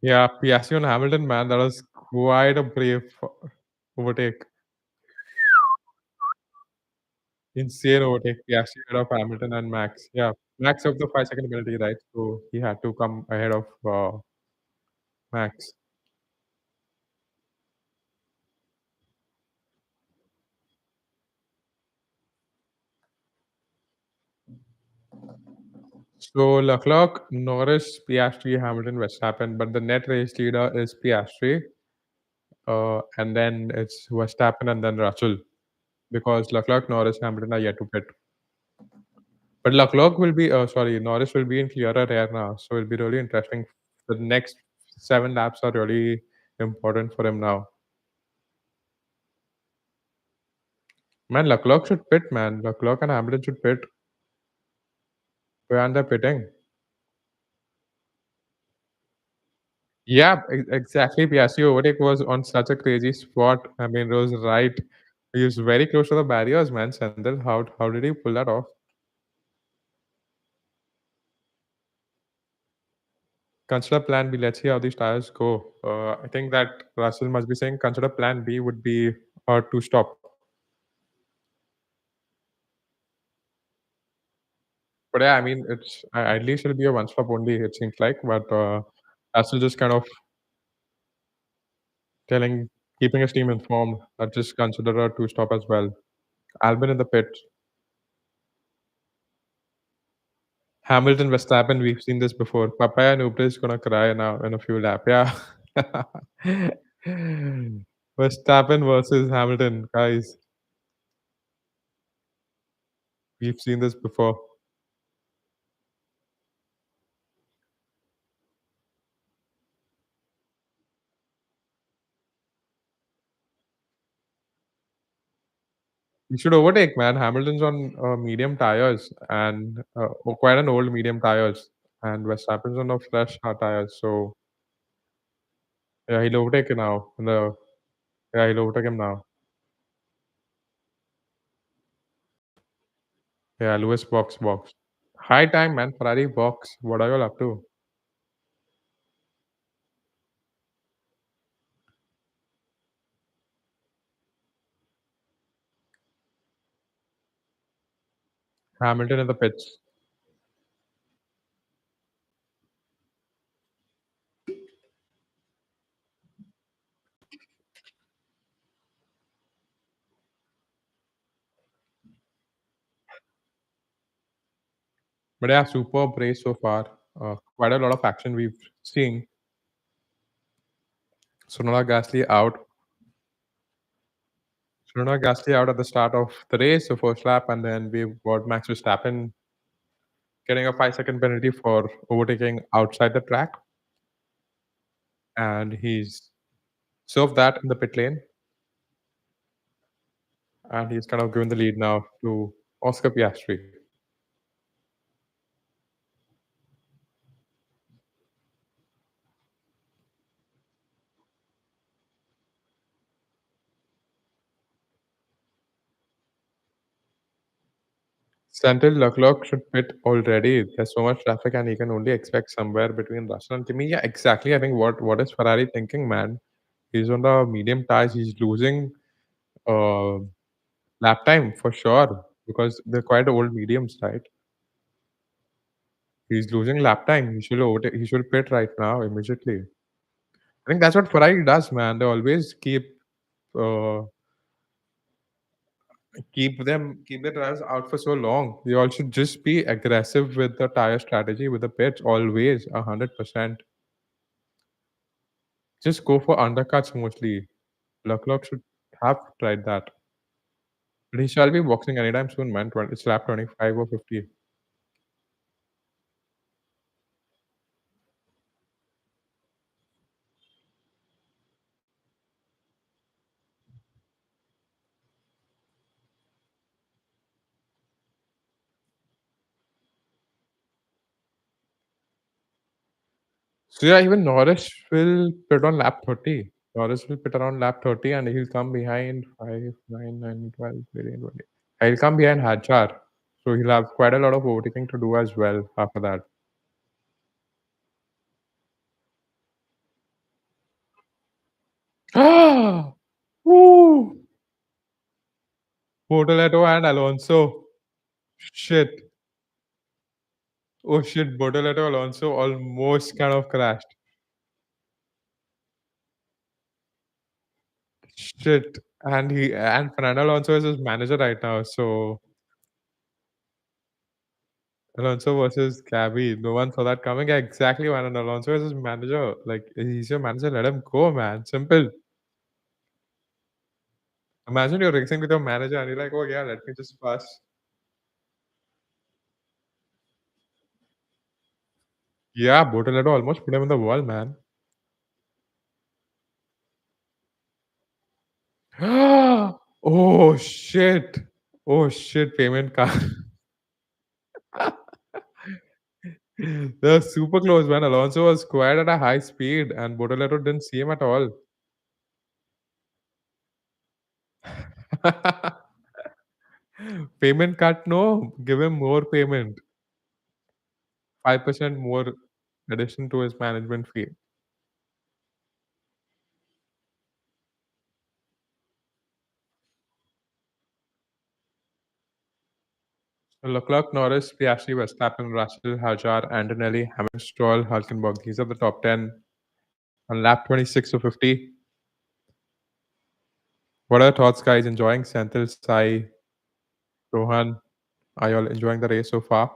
Yeah, Piastri on Hamilton, man, that was quite a brave overtake. Insane overtake. Piastri ahead of Hamilton and Max. Yeah, Max took the 5-second penalty, right? So he had to come ahead of Max. So Leclerc, Norris, Piastri, Hamilton, Verstappen, but the net race leader is Piastri, and then it's Verstappen and then Russell because Leclerc, Norris, Hamilton are yet to pit. But Leclerc will be, sorry, Norris will be in clearer air now, so it'll be really interesting. The next 7 laps are really important for him now. Man, Leclerc should pit, man. Leclerc and Hamilton should pit. Where are they pitting? Yeah, exactly. Piastri overtake was on such a crazy spot. I mean, it was right. He was very close to the barriers, man. Sandel, how did he pull that off? Consider plan B. Let's see how these tires go. I think that Russell must be saying consider plan B would be to stop. But yeah, I mean, it's at least it'll be a one stop only. It seems like, but Russell just kind of telling, keeping his team informed that just consider a two stop as well. Albin in the pit. Hamilton, Verstappen, we've seen this before. Papaya Nubre is gonna cry now in a few laps. Yeah. Verstappen versus Hamilton, guys. We've seen this before. You should overtake, man. Hamilton's on medium tires and quite an old medium tires, and Verstappen's on the fresh hard tires. So yeah, he'll overtake him now. Yeah, he'll overtake him now. Yeah, Lewis box. High time, man. Ferrari box. What are you all up to? Hamilton in the pits. But yeah, superb race so far. Quite a lot of action we've seen. Sonoda Gasly out. Sonoda Gasly out at the start of the race, the first lap, and then we've got Max Verstappen getting a 5-second penalty for overtaking outside the track, and he's served that in the pit lane, and he's kind of given the lead now to Oscar Piastri. Santel Leclerc should pit already. There's so much traffic, and he can only expect somewhere between Russell and Kimi. Yeah, exactly. I think what is Ferrari thinking, man? He's on the medium tires. He's losing uh, lap time for sure because they're quite old mediums, right? He's losing lap time. He should pit right now immediately. I think that's what Ferrari does, man. They always uh, keep the drivers out for so long. They all should just be aggressive with the tire strategy with the pits always 100%. Just go for undercuts mostly. Leclerc should have tried that. But he shall be boxing anytime soon, man. It's lap 25 or 50. So yeah, even Norris will pit on lap 30. Norris will pit around lap 30 and he'll come behind 5, 9, 9, 12, 13, 20. He'll come behind Hadjar. So he'll have quite a lot of overtaking to do as well after that. Woo! Bortoleto and Alonso. Shit. Oh shit, Bortoleto Alonso almost kind of crashed. Shit. And Fernando Alonso is his manager right now. So Alonso versus Gabby. No one saw that coming. Yeah, exactly, man. And Alonso is his manager. Like he's your manager. Let him go, man. Simple. Imagine you're racing with your manager and you're like, oh yeah, let me just pass. Yeah, Bortoleto almost put him in the wall, man. Oh shit. Oh shit, payment card. They're super close, man. Alonso was quite at a high speed, and Bortoleto didn't see him at all. Payment cut, no. Give him more payment. 5% more addition to his management fee. Leclerc, Norris, Piastri, Verstappen, Russell, Hajar, Antonelli, Hamilton, Stroll, Hulkenberg. These are the top 10 on lap 26 to 50. What are your thoughts, guys? Enjoying Senthil, Sai, Rohan? Are you all enjoying the race so far?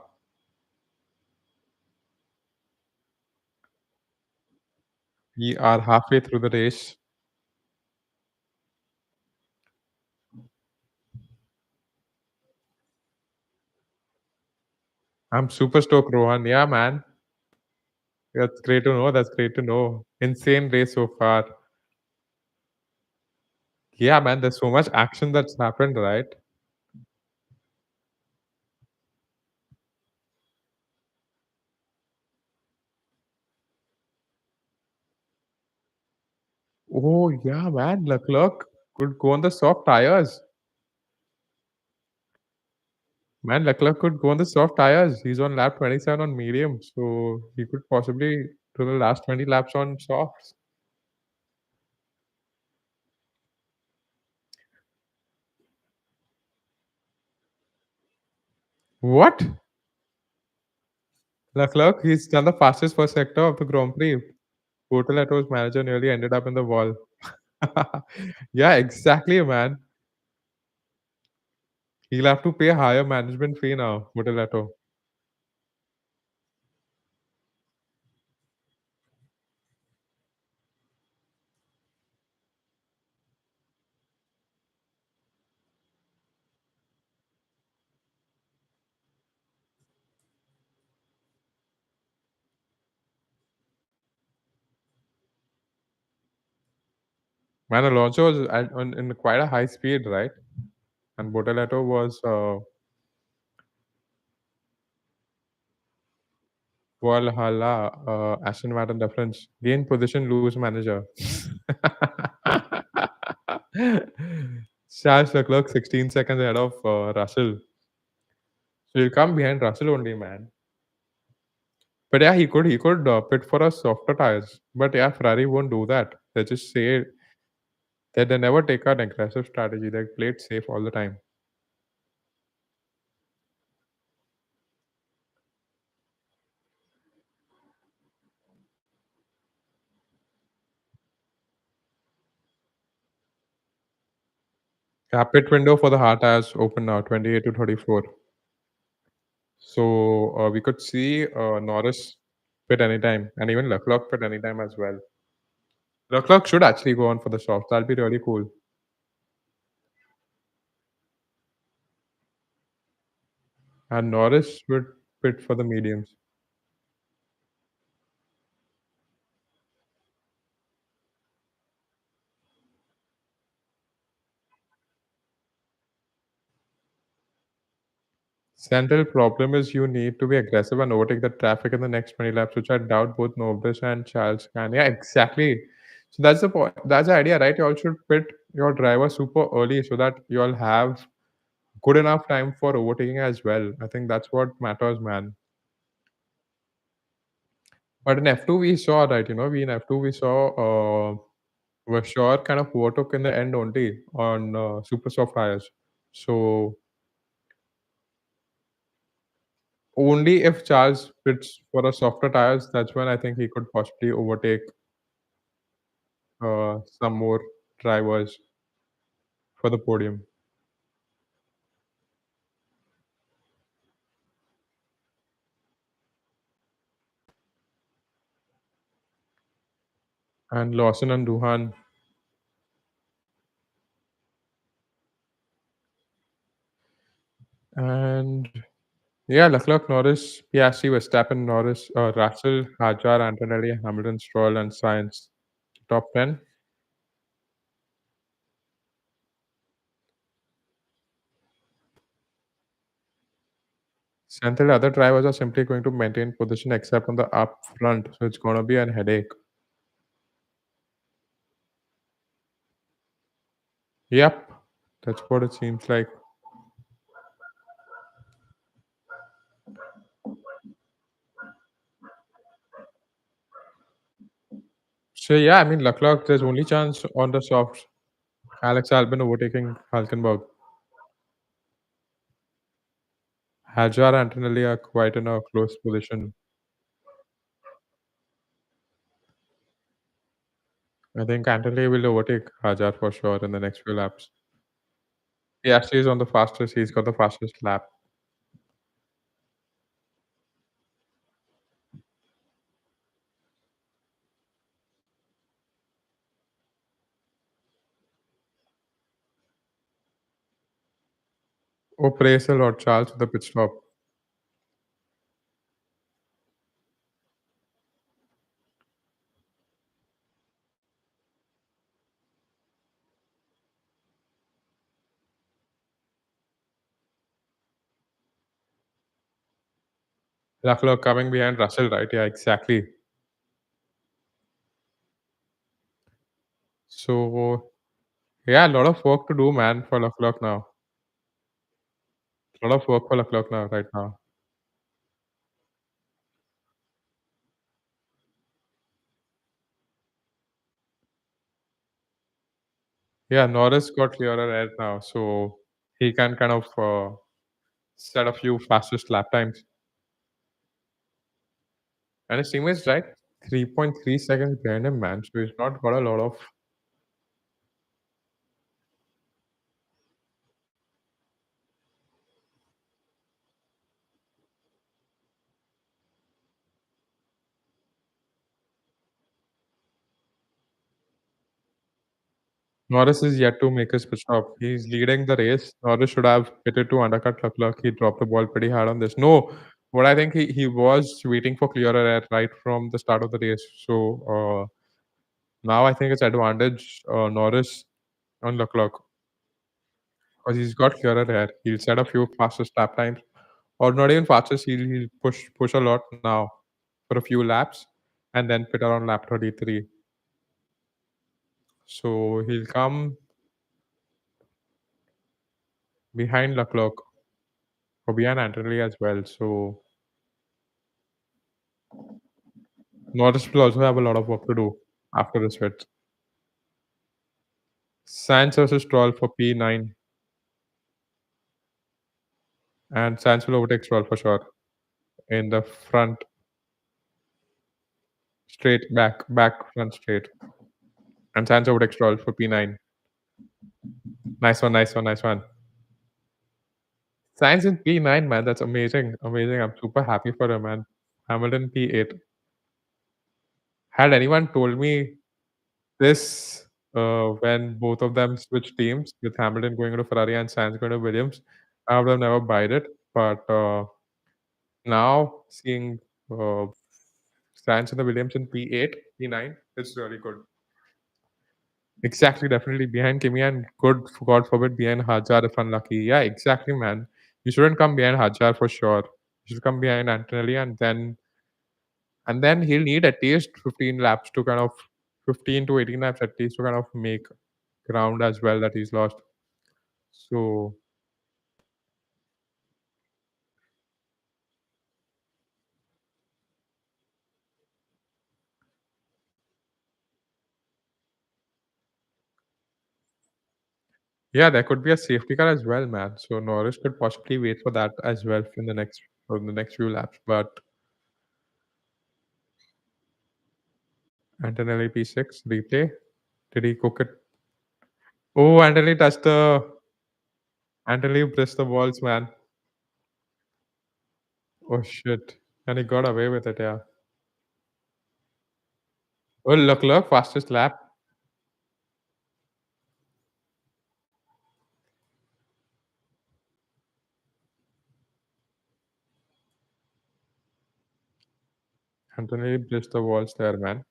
We are halfway through the race. I'm super stoked, Rohan. Yeah, man. That's great to know. That's great to know. Insane race so far. Yeah, man. There's so much action that's happened, right? Oh, yeah, man. Leclerc could go on the soft tires. Man, Leclerc could go on the soft tires. He's on lap 27 on medium, so he could possibly do the last 20 laps on softs. What? Leclerc, he's done the fastest first sector of the Grand Prix. Bortoletto's manager nearly ended up in the wall. Yeah, exactly, man. He'll have to pay a higher management fee now, Bortoletto. Man, Alonso was in quite a high speed, right? And Bortoletto was Valhalla, Aston Martin difference. Gain position, lose manager. Charles Leclerc 16 seconds ahead of Russell. So he'll come behind Russell only, man. But yeah, he could pit for a softer tires. But yeah, Ferrari won't do that. They just say that they never take an aggressive strategy. They play it safe all the time. Yeah, pit window for the hard tires open now, 28 to 34. So we could see Norris pit anytime, and even Leclerc pit anytime as well. Leclerc should actually go on for the softs. That'll be really cool. And Norris would pit for the mediums. Central problem is you need to be aggressive and overtake the traffic in the next 20 laps, which I doubt both Norris and Charles can. Yeah, exactly. So that's the point. That's the idea, right? You all should pit your driver super early so that you all have good enough time for overtaking as well. I think that's what matters, man. But in F2 we saw that, we in F2 we saw Vershaw kind of overtook in the end only on super soft tires. So only if Charles pits for a softer tires, that's when I think he could possibly overtake some more drivers for the podium. And Lawson and Duhan. And yeah, Leclerc, Norris, Piastri, Verstappen, Norris, Russell, Hajar, Antonelli, Hamilton, Stroll, and Sainz. Top 10. And the other drivers are simply going to maintain position except on the up front. So it's going to be a headache. Yep. That's what it seems like. So yeah, I mean, Leclerc, there's only chance on the softs. Alex Albon overtaking Hulkenberg. Hajar and Antonelli are quite in a close position. I think Antonelli will overtake Hajar for sure in the next few laps. He actually is on the fastest. He's got the fastest lap. Oh, praise the Lord, Charles with the pit stop. Leclerc coming behind Russell, right? Yeah, exactly. So yeah, a lot of work to do, man, for Leclerc now. A lot of work for Leclerc now, right now. Yeah, Norris got clearer air now, so he can kind of set a few fastest lap times. And his teammates, right? 3.3 seconds behind him, man. So he's not got a lot of. Norris is yet to make his pit stop. He's leading the race. Norris should have pitted to undercut Leclerc. He dropped the ball pretty hard on this. No, what I think he was waiting for clearer air right from the start of the race. So now I think it's advantage Norris on Leclerc because he's got clearer air. He'll set a few fastest lap times, or not even fastest. He'll push a lot now for a few laps, and then pit around lap 33. So he'll come behind Leclerc or behind Antonelli as well. So Norris will also have a lot of work to do after this hit. Sainz versus Stroll for P9, and Sainz will overtake Stroll for sure in the front straight, back front straight, and Sainz overtakes Stroll for P9. Nice one, nice one, nice one. Sainz in P9, man, that's amazing, amazing. I'm super happy for him, man. Hamilton P8. Had anyone told me this when both of them switched teams, with Hamilton going to Ferrari and Sainz going to Williams, I would have never buyed it. But now seeing uh, Sainz and the Williams in P8, P9, it's really good. Exactly, definitely behind Kimi and good, God forbid, behind Hajar if unlucky. Yeah, exactly, man. He shouldn't come behind Hadjar for sure. He should come behind Antonelli, and then he'll need at least 15 laps to kind of 15 to 18 laps at least to kind of make ground as well that he's lost. So yeah, there could be a safety car as well, man. So Norris could possibly wait for that as well in the next few laps. But Antonelli P6 replay. Did he cook it? Oh, Antonelli pressed the balls, man. Oh shit. And he got away with it, yeah. Oh look, fastest lap. Antonelli pressed the balls there, man.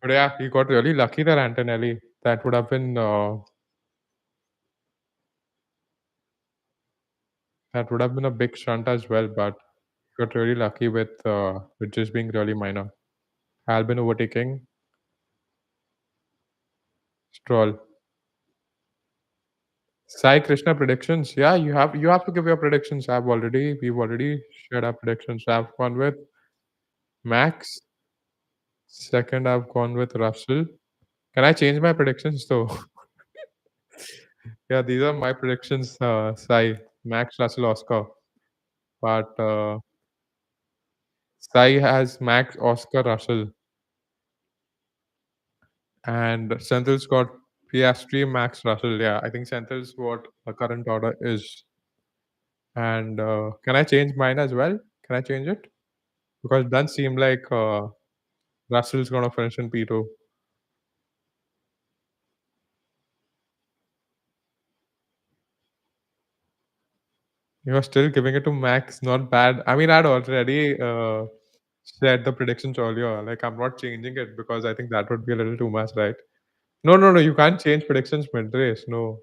But yeah, he got really lucky there, Antonelli. That would have been a big stunt as well, but got really lucky with just being really minor. Albin overtaking Stroll. Sai Krishna predictions. Yeah, you have to give your predictions. We've already shared our predictions. I've gone with Max. Second, I've gone with Russell. Can I change my predictions though? Yeah, these are my predictions. Sai, Max, Russell, Oscar. But Sai has Max, Oscar, Russell, and Senthil's got Piastri, Max, Russell. Yeah, I think Senthil's what the current order is. And can I change mine as well? Can I change it? Because it doesn't seem like Russell's gonna finish in P2. You're still giving it to Max. Not bad. I mean, I'd already said the predictions earlier. Like, I'm not changing it because I think that would be a little too much, right? No, no, no. You can't change predictions mid-race. No.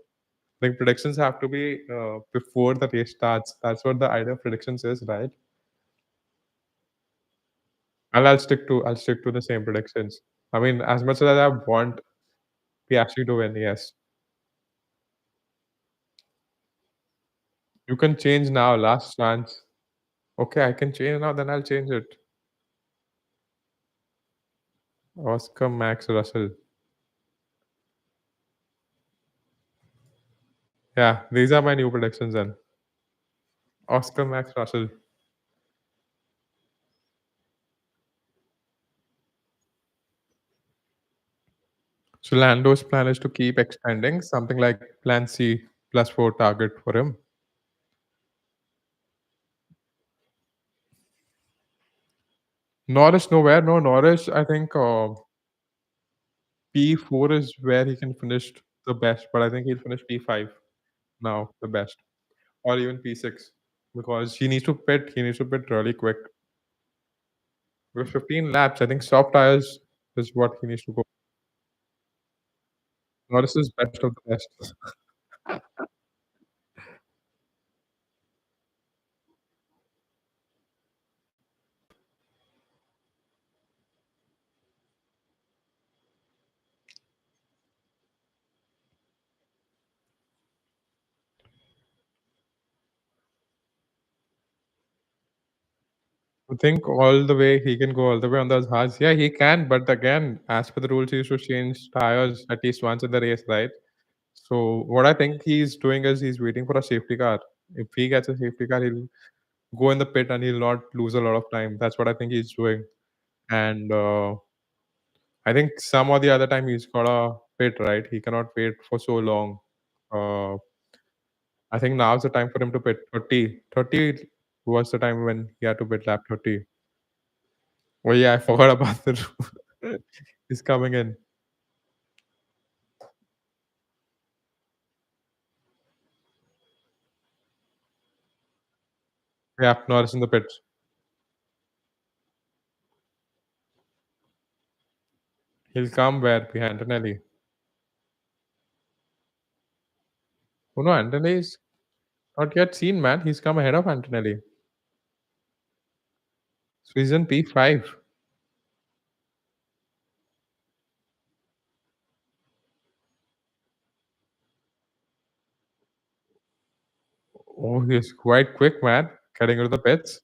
Like predictions have to be before the race starts. That's what the idea of predictions is, right? And I'll stick to the same predictions. I mean, as much as I want Piastri to win, yes. You can change now, last chance. Okay, I can change now, then I'll change it. Oscar Max Russell. Yeah, these are my new predictions then. Oscar Max Russell. So Lando's plan is to keep extending, something like plan C plus 4 target for him. Norris nowhere. No, Norris, I think P4 is where he can finish the best, but I think he'll finish P5 now, the best, or even P6 because he needs to pit really quick. With 15 laps, I think soft tires is what he needs to go. Norris is best of the best. You think all the way he can go all the way on those hards? Yeah, he can, but again, as per the rules, he should change tires at least once in the race, right? So what I think he's doing is he's waiting for a safety car. If he gets a safety car, he'll go in the pit and he'll not lose a lot of time. That's what I think he's doing. And I think some or the other time he's gotta pit, right? He cannot wait for so long. Uh, I think now's the time for him to pit 30. 30 was the time when he had to pit lap 30. Oh yeah, I forgot about the rule. He's coming in. Yeah, Norris in the pits. He'll come where behind Antonelli. Oh no, Antonelli's not yet seen, man. He's come ahead of Antonelli. So he's in P5. Oh, he's quite quick, man. Getting into the pits.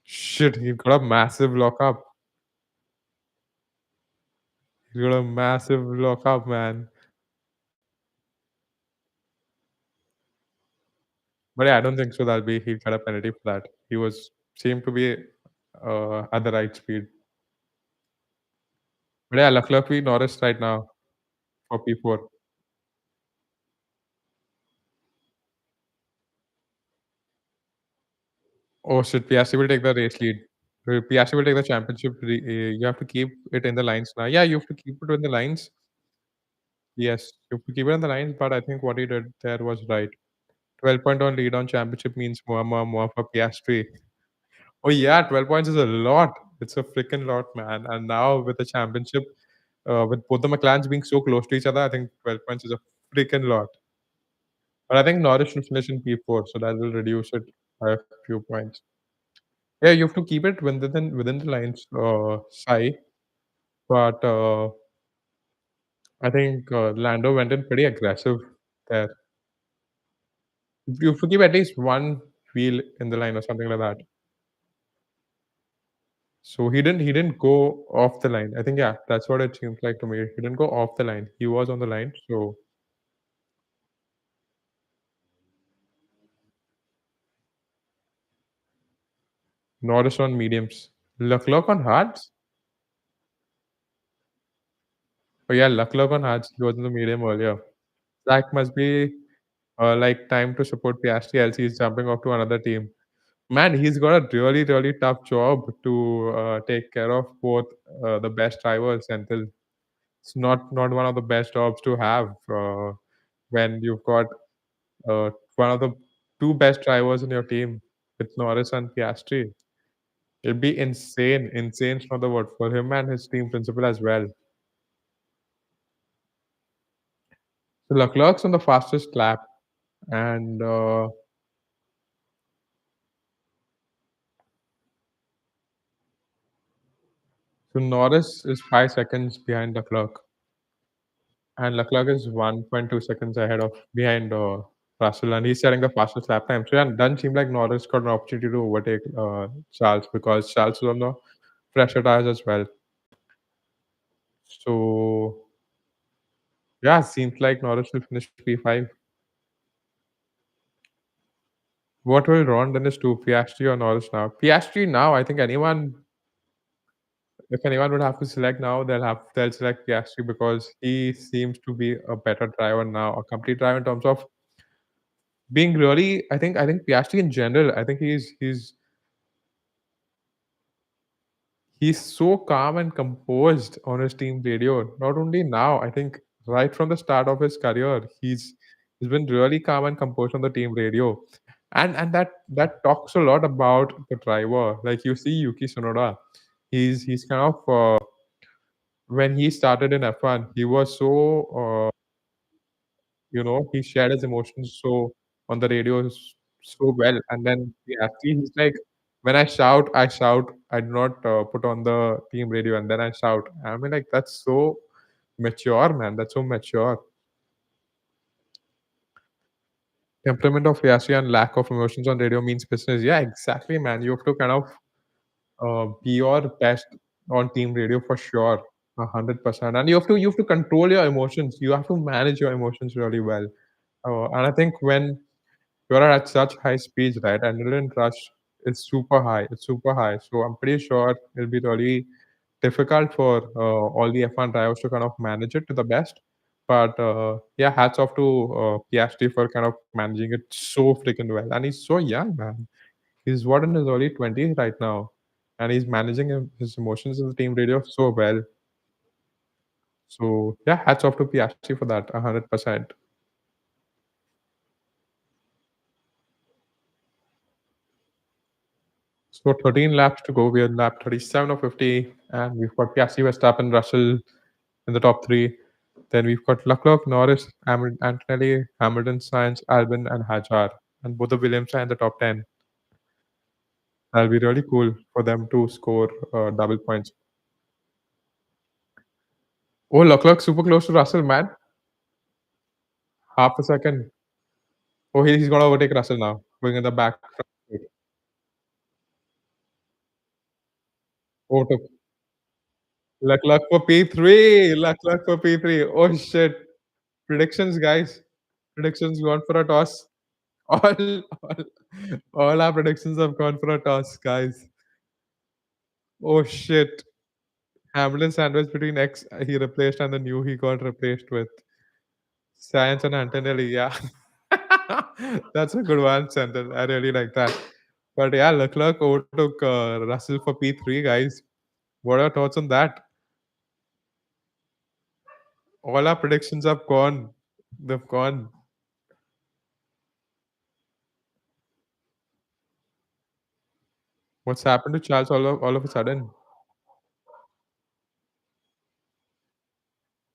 Shit, he got a massive lockup. He got a massive lockup, man. But yeah, I don't think so. That'll be he'll get a penalty for that. He was seemed to be at the right speed. But yeah, luckily Norris right now for P4. Oh shit, Piastri will take the race lead. Piastri will take the championship. You have to keep it in the lines now. Yeah, you have to keep it in the lines. Yes, you have to keep it in the lines. But I think what he did there was right. 12 point on lead on championship means more for Piastri. Oh yeah, 12 points is a lot. It's a freaking lot, man. And now with the championship, with both the McLarens being so close to each other, I think 12 points is a freaking lot. But I think Norris should finish in P4, so that will reduce it by a few points. Yeah, you have to keep it within the lines, Sai. But I think Lando went in pretty aggressive there. You have to keep at least one wheel in the line or something like that. So he didn't go off the line. I think yeah, that's what it seems like to me. He didn't go off the line. He was on the line. So Norris on mediums. Leclerc on hards? Oh yeah, Leclerc on hards. He was in the medium earlier. That must be like time to support Piastri, else he's jumping off to another team. Man, he's got a really, really tough job to take care of both the best drivers until it's not one of the best jobs to have when you've got one of the two best drivers in your team with Norris and Piastri. It'd be insane. Insane's not the word for him and his team principal as well. So Leclerc's on the fastest lap, and so Norris is 5 seconds behind Leclerc. And Leclerc is 1.2 seconds ahead of behind Russell, and he's setting the fastest lap time. So yeah, doesn't seem like Norris got an opportunity to overtake Charles because Charles is on the fresher tires as well. So yeah, seems like Norris will finish P5. What will Ron Dennis do, Piastri or Norris now? Piastri now, I think if anyone would have to select now, they'll select Piastri because he seems to be a better driver now, a complete driver in terms of being really. I think Piastri in general. I think he's so calm and composed on his team radio. Not only now, I think right from the start of his career, he's been really calm and composed on the team radio, and that talks a lot about the driver. Like you see Yuki Tsunoda, he's kind of when he started in F1, he was so he shared his emotions so on the radio so well, and then he's like, when I shout. I do not put on the team radio, and then I shout. I mean, like that's so mature, man. That's so mature. Temperament of Yashi and lack of emotions on radio means business. Yeah, exactly, man. You have to kind of be your best on team radio for sure, 100%. And you have to control your emotions. You have to manage your emotions really well. And I think when you're at such high speeds, right? Adrenaline rush is super high. It's super high. So I'm pretty sure it'll be really difficult for all the F1 drivers to kind of manage it to the best. But yeah, hats off to Piastri for kind of managing it so freaking well. And he's so young, man. He's what in his early 20s right now, and he's managing his emotions in the team radio so well. So yeah, hats off to Piastri for that, 100%. So 13 laps to go. We are lap 37 of 50, and we've got Piastri, Verstappen, Russell in the top three. Then we've got Leclerc, Norris, Antonelli, Hamilton, Sainz, Albon, and Hadjar. And both the Williams are in the top 10. That'll be really cool for them to score double points. Oh, Leclerc super close to Russell, man. Half a second. Oh, he's going to overtake Russell now, going in the back. Overtook. Leclerc for P3. Leclerc for P3. Oh, shit. Predictions, guys. Predictions gone for a toss. All, all, all our predictions have gone for a toss, guys. Oh, shit. Hamilton sandwich between X he replaced and the new he got replaced with. Science and Antonelli, yeah. That's a good one, sentence. I really like that. But yeah, Leclerc overtook Russell for P3, guys. What are your thoughts on that? All our predictions have gone. They've gone. What's happened to Charles all of a sudden?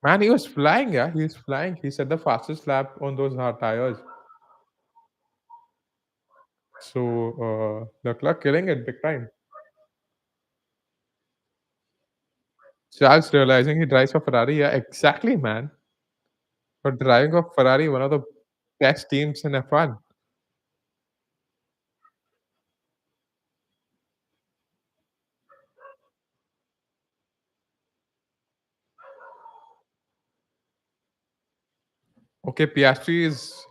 Man, he was flying, yeah. He was flying. He set the fastest lap on those hard tires. So Leclerc killing it big time. Charles realizing he drives for Ferrari. Yeah, exactly, man. But driving a Ferrari, one of the best teams in F1. Okay, Piastri is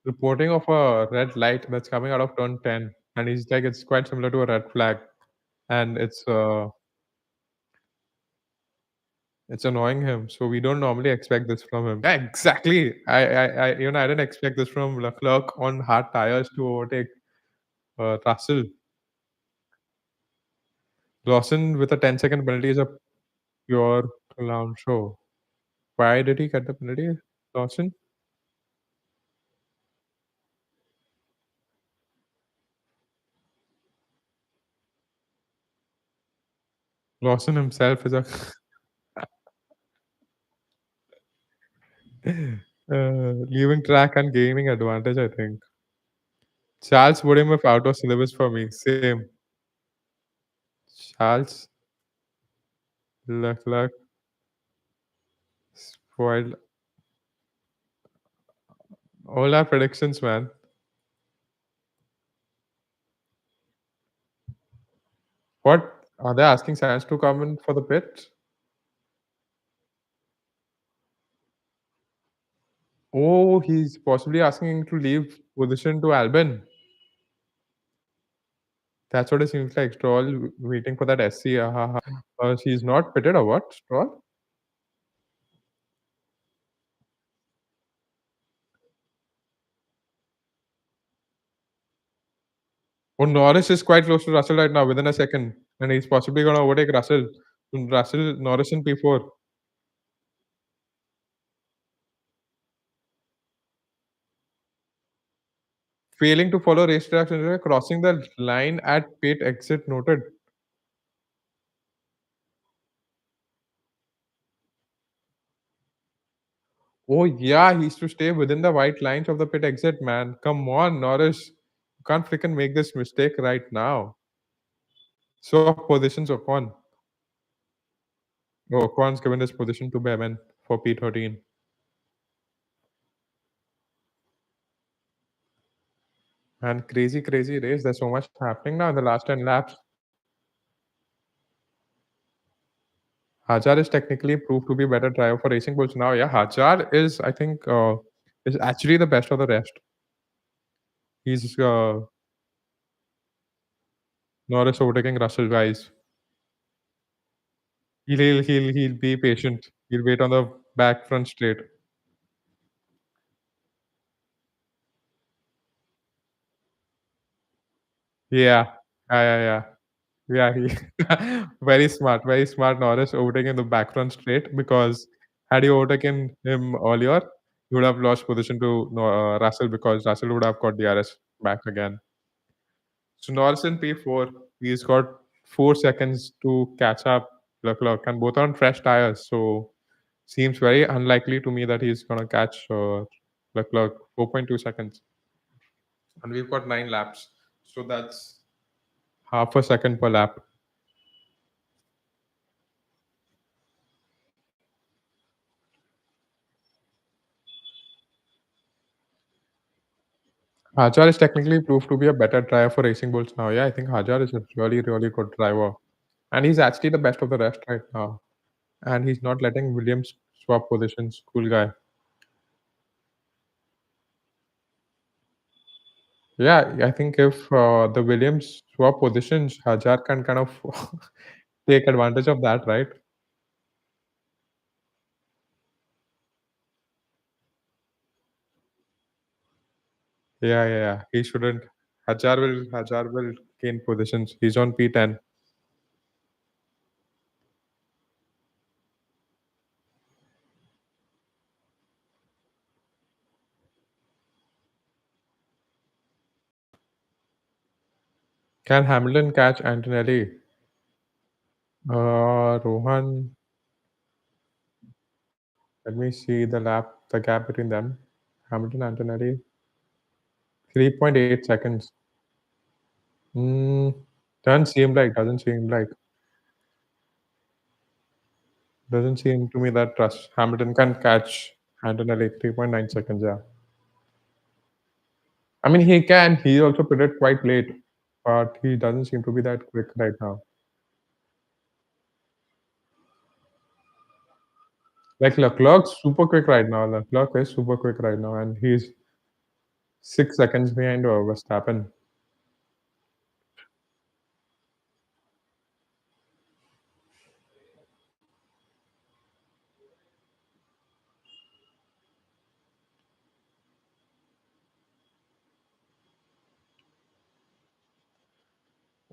reporting of a red light that's coming out of turn 10, and he's like, it's quite similar to a red flag, and it's annoying him. So we don't normally expect this from him. Yeah, exactly. I didn't expect this from Leclerc on hard tires to overtake Russell. Lawson with a 10-second penalty is a pure clown show. Why did he get the penalty, Lawson? Lawson himself is a leaving track and gaining advantage, I think. Charles would have out of syllabus for me. Same. Charles Leclerc spoiled all our predictions, man. What are they asking Sainz to come in for the pit? Oh, he's possibly asking him to leave position to Albon. That's what it seems like. Stroll waiting for that SC. She's not pitted or what? Stroll? Oh, Norris is quite close to Russell right now within a second. And he's possibly going to overtake Russell. Russell, Norris in P4. Failing to follow race instructions, crossing the line at pit exit noted. Oh yeah, he's to stay within the white lines of the pit exit, man. Come on, Norris. You can't freaking make this mistake right now. So positions Ocon. Oh, Ocon's given his position to Bevan for P13. And crazy, crazy race. There's so much happening now in the last 10 laps. Hajar is technically proved to be better driver for Racing Bulls now. Yeah, Hajar is, I think, is actually the best of the rest. He's Norris overtaking Russell, guys. He'll be patient. He'll wait on the back front straight. Yeah. Yeah. Yeah, he very smart Norris overtaking the back front straight because had he overtaken him earlier, he would have lost position to Russell because Russell would have got DRS back again. So Norris in P4, he's got 4 seconds to catch up Leclerc, and both are on fresh tires. So Seems very unlikely to me that he's gonna catch Leclerc 4.2 seconds, and we've got 9 laps, so that's half a second per lap. Hajar is technically proved to be a better driver for Racing Bulls now. Yeah, I think Hajar is a really, really good driver, and he's actually the best of the rest right now. And he's not letting Williams swap positions. Cool guy. Yeah, I think if the Williams swap positions, Hajar can kind of take advantage of that, right? Yeah, yeah, yeah. He shouldn't. Hajar will gain positions. He's on P10. Can Hamilton catch Antonelli? Rohan, let me see the gap between them. Hamilton, Antonelli, 3.8 seconds. Mm, doesn't seem to me that trust Hamilton can catch Antonelli 3.9 seconds. Yeah, I mean he can. He also put it quite late, but he doesn't seem to be that quick right now. Like Leclerc's super quick right now. Leclerc is super quick right now, and he's 6 seconds behind Verstappen.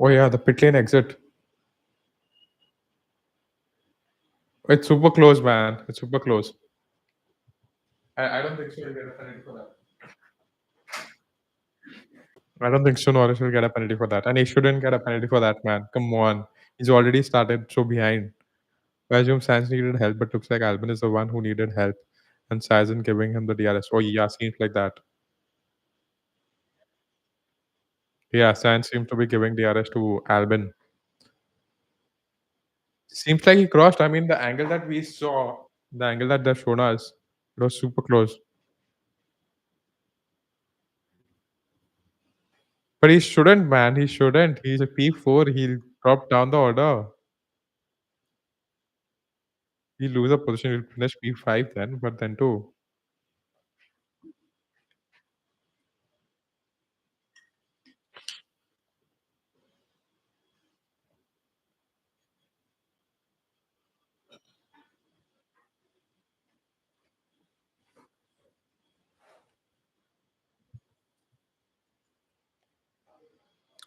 Oh yeah, the pit lane exit. It's super close, man. It's super close. I don't think so. He'll get a penalty for that. I don't think so. Norris will get a penalty for that, and he shouldn't get a penalty for that, man. Come on, he's already started so behind. I assume Sainz needed help, but looks like Albon is the one who needed help, and Sainz isn't giving him the DRS. Oh yeah, seems like that. Yeah, Sainz seems to be giving DRS to Albon. Seems like he crossed. I mean, the angle that we saw, the angle that they've shown us, it was super close. But he shouldn't, man. He shouldn't. He's a P4. He'll drop down the order. He'll lose a position. He'll finish P5 then, but then too.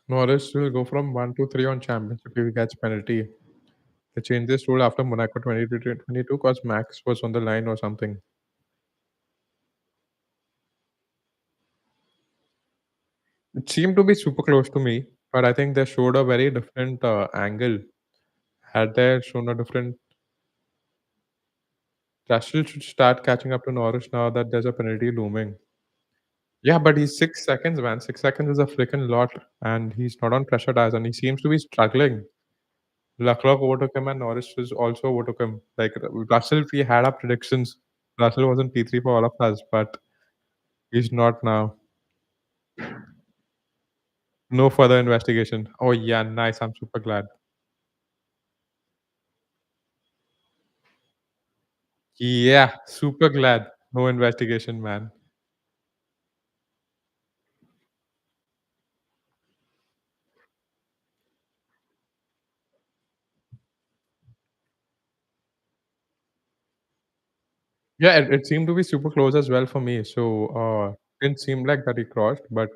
Norris will go from 1 to 3 on championship if he gets penalty. They changed this rule after Monaco 2022 because Max was on the line or something. It seemed to be super close to me, but I think they showed a very different angle. Had they shown a different, Russell should start catching up to Norris now that there's a penalty looming. Yeah, but he's 6 seconds, man. 6 seconds is a freaking lot, and he's not on pressure tires, and he seems to be struggling. Leclerc overtook him, and Norris was also overtook him. Like Russell, if we had our predictions, Russell was in P3 for all of us, but he's not now. No further investigation. Oh yeah, nice. I'm super glad. Yeah, super glad. No investigation, man. Yeah, it seemed to be super close as well for me. So didn't seem like that he crossed, but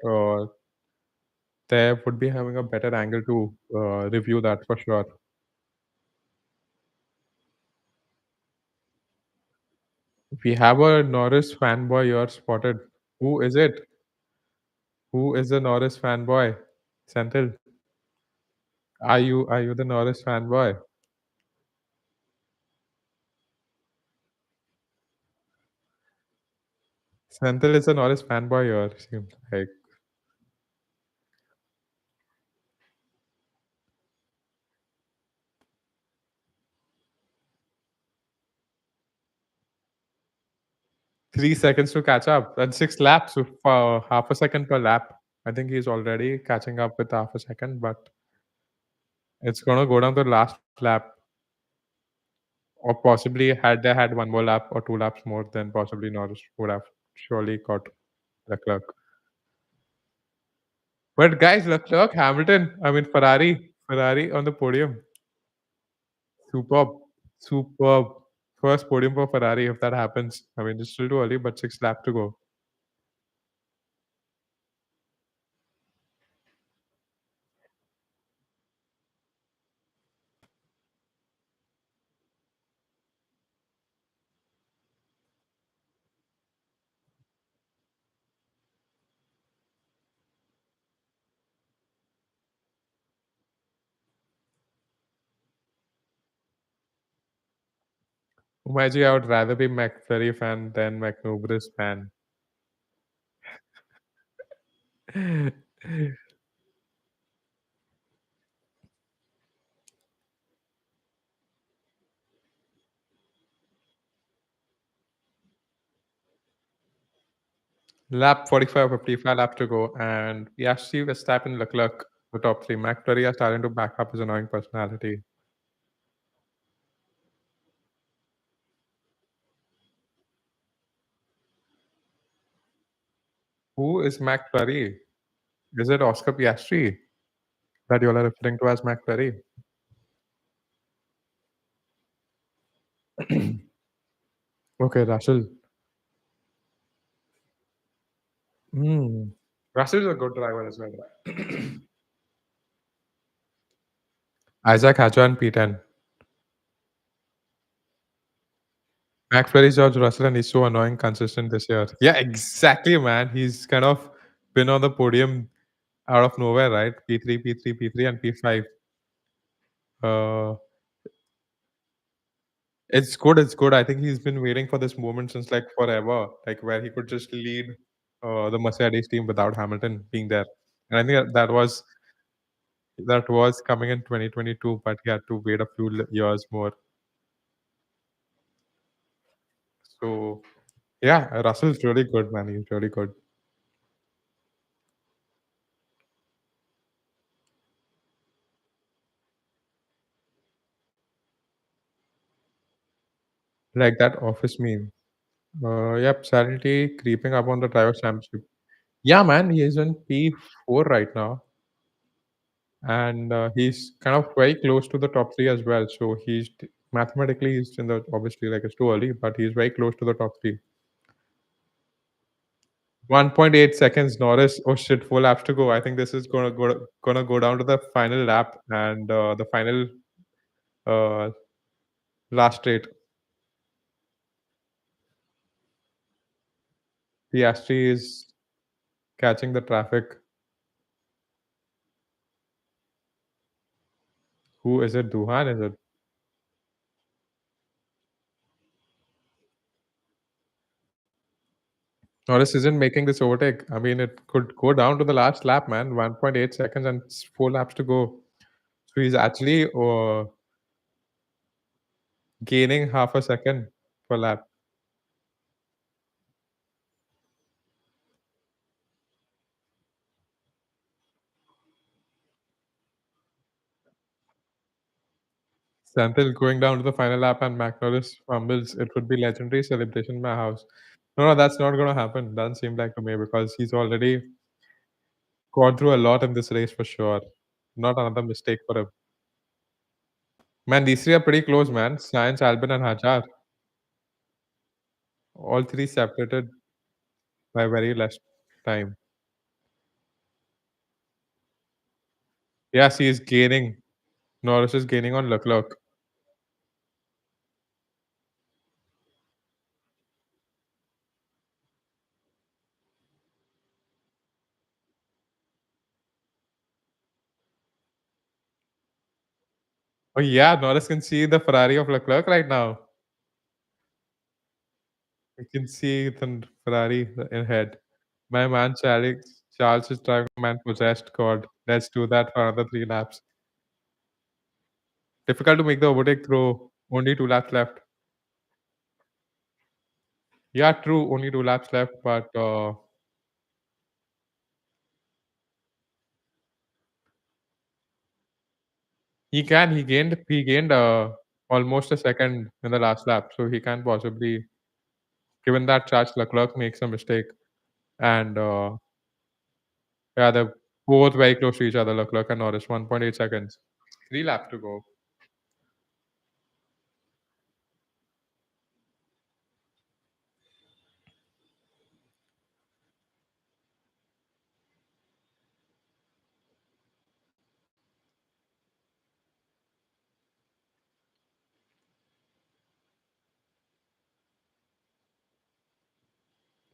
they would be having a better angle to review that for sure. We have a Norris fanboy here spotted. Who is it? Who is the Norris fanboy? Senthil, are you the Norris fanboy? Senthil is a Norris fanboy here, seems like. 3 seconds to catch up and 6 laps with half a second per lap. I think he's already catching up with half a second, but it's gonna go down to the last lap, or possibly had they had 1 more lap or 2 laps more, then possibly Norris would have surely caught Leclerc. But guys, Leclerc, Hamilton, I mean Ferrari on the podium. Superb, superb. First podium for Ferrari if that happens. I mean, it's still too early, but 6 laps to go. Umaji, I would rather be McFlurry fan than McNubra's fan. Lap 45, 55 laps to go, and Piastri, Verstappen, Leclerc, the top three. McFlurry are starting to back up his annoying personality. Who is McFlurry? Is it Oscar Piastri that you all are referring to as McFlurry? Okay, Russell. Hmm. Russell is a good driver as well. Isaac Hadjar and P10. McFlurry, George Russell, and he's so annoying consistent this year. Yeah, exactly, man. He's kind of been on the podium out of nowhere, right? P3, P3, P3, and P5. Uh, it's good. It's good. I think he's been waiting for this moment since like forever, like where he could just lead the Mercedes team without Hamilton being there. And I think that was coming in 2022, but he had to wait a few years more. So yeah, Russell's really good, man. He's really good. Like that office meme. Yep, silently creeping up on the driver's championship. Yeah, man, he is in P4 right now, and he's kind of very close to the top three as well. So mathematically he's in the obviously like it's too early, but he's very close to the top three. 1.8 seconds, Norris. Oh shit, 4 laps to go. I think this is gonna go down to the final lap and the final uh, last straight. Piastri is catching the traffic. Who is it? Duhan, is it? Norris isn't making this overtake. I mean, it could go down to the last lap, man. 1.8 seconds and 4 laps to go. So he's actually gaining half a second per lap. Santil going down to the final lap and McNorris fumbles. It would be legendary celebration in my house. No, no, that's not going to happen. Doesn't seem like to me because he's already gone through a lot in this race for sure. Not another mistake for him. Man, these three are pretty close, man. Science, Albin, and Hajar. All three separated by very less time. Yes, he is gaining. Norris is gaining on Leclerc. Oh yeah, Norris can see the Ferrari of Leclerc right now. You can see the Ferrari ahead. My man Charles is driving a man possessed. God, let's do that for another 3 laps. Difficult to make the overtake through only 2 laps left. Yeah, true, only 2 laps left, but he gained almost a second in the last lap, so he can possibly, given that Charles Leclerc makes a mistake, and yeah, they're both very close to each other, Leclerc and Norris, 1.8 seconds. 3 laps to go.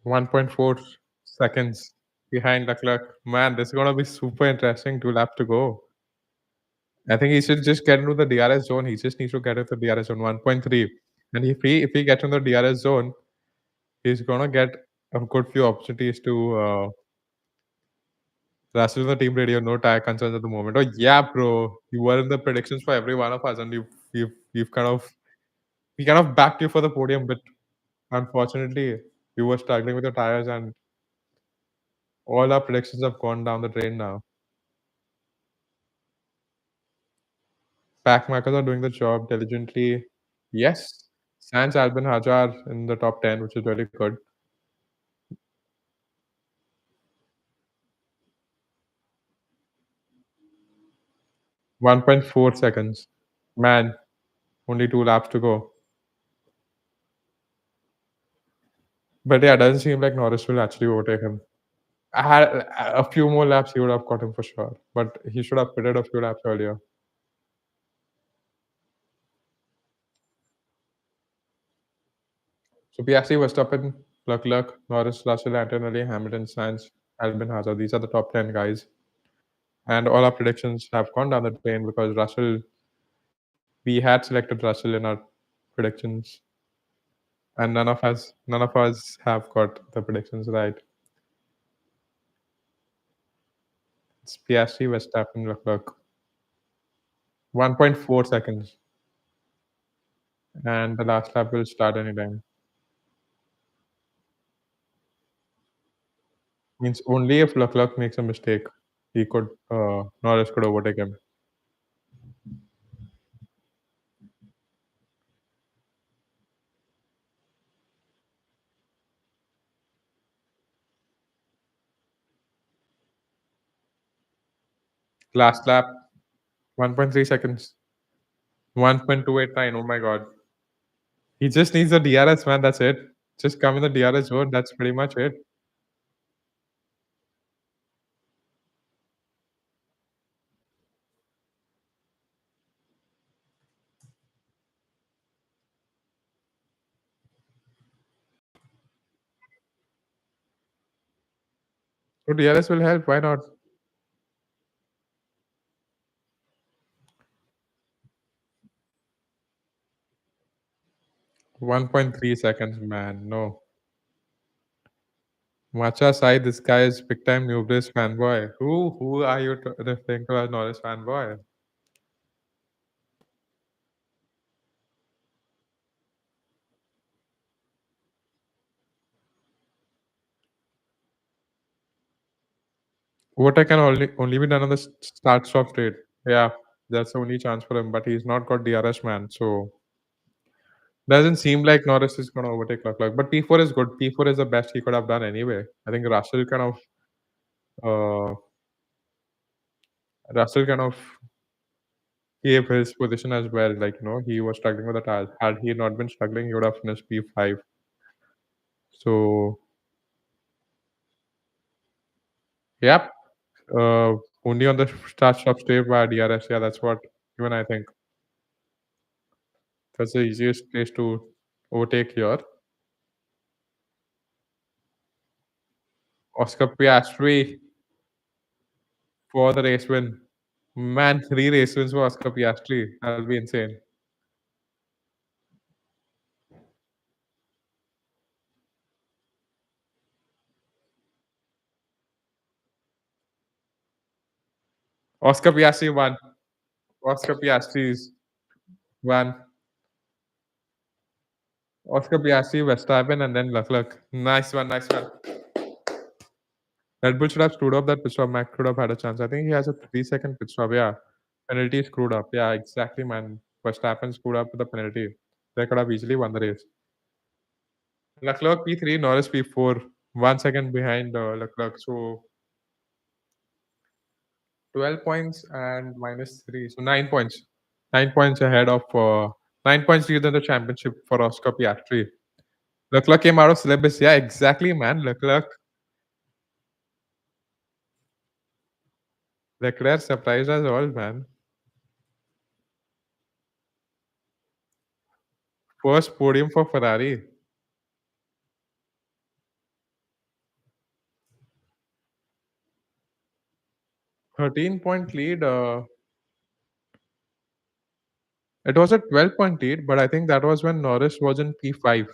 1.4 seconds behind Leclerc. Man, this is gonna be super interesting. 2 laps to go. I think he should just get into the DRS zone. He just needs to get into the DRS zone 1.3. And if he gets in the DRS zone, he's gonna get a good few opportunities to Russell on the team radio, no tire concerns at the moment. Oh yeah, bro. You were in the predictions for every one of us, and you've kind of we kind of backed you for the podium, but unfortunately you were struggling with your tires, and all our predictions have gone down the drain now. Pack markers are doing the job diligently. Yes, Sans Albin Hajar in the top 10, which is really good. 1.4 seconds. Man, only 2 laps to go. But yeah, it doesn't seem like Norris will actually overtake him. I had a few more laps, he would have caught him for sure. But he should have pitted a few laps earlier. So Piastri, Verstappen, Leclerc, Norris, Russell, Antonelli, Hamilton, Sainz, Albin Hazard. These are the top 10 guys. And all our predictions have gone down the drain because we had selected Russell in our predictions, and none of us have got the predictions right. It's Piastri, Verstappen, Leclerc. 1.4 seconds, and the last lap will start anytime. Means only if Leclerc makes a mistake, Norris could overtake him. Last lap, 1.3 seconds. 1.289. Oh my god. He just needs the DRS, man. That's it. Just come in the DRS zone. That's pretty much it. So DRS will help. Why not? 1.3 seconds, man. No. Matcha aside, this guy is big time Nubris fanboy. Who are you referring to as Norris fanboy? What can only be done on the start stop straight. Yeah, that's the only chance for him. But he's not got DRS, man. So doesn't seem like Norris is gonna overtake Leclerc. But P4 is good. P4 is the best he could have done anyway. I think uh Russell kind of gave his position as well. Like, he was struggling with the tires. Had he not been struggling, he would have finished P5. So, yep. Uh, Only on the start stop straight by DRS. Yeah, that's what even I think. That's the easiest place to overtake here. Oscar Piastri for the race win. Man, 3 race wins for Oscar Piastri. That'll be insane. Oscar Piastri won. Oscar Piastri's won. Oscar Piastri, Verstappen, and then Leclerc. Nice one, nice one. Red Bull should have screwed up that pit stop. Max could have had a chance. I think he has a 3-second pit stop. Yeah. Penalty screwed up. Yeah, exactly, man. Verstappen screwed up with the penalty. They could have easily won the race. Leclerc P3, Norris P4. 1 second behind Leclerc. So 12 points and minus 3. So 9 points. 9 points ahead of 9 points lead in the championship for Oscar Piastri. Leclerc came out of syllabus. Yeah, exactly, man. Leclerc surprised us all, man. First podium for Ferrari. 13-point lead. It was a 12-point lead, but I think that was when Norris was in P5.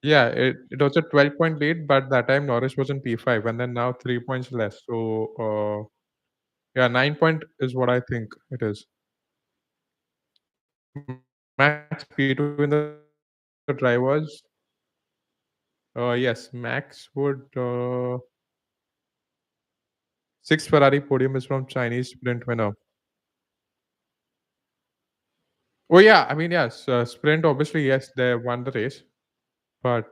Yeah, it was a 12-point lead, but that time Norris was in P5, and then now 3 points less. So, yeah, 9 point is what I think it is. Max P2 in the drivers. Yes, Max would. Sixth Ferrari podium is from Chinese sprint winner. Oh yeah, I mean yes, sprint obviously yes they won the race, but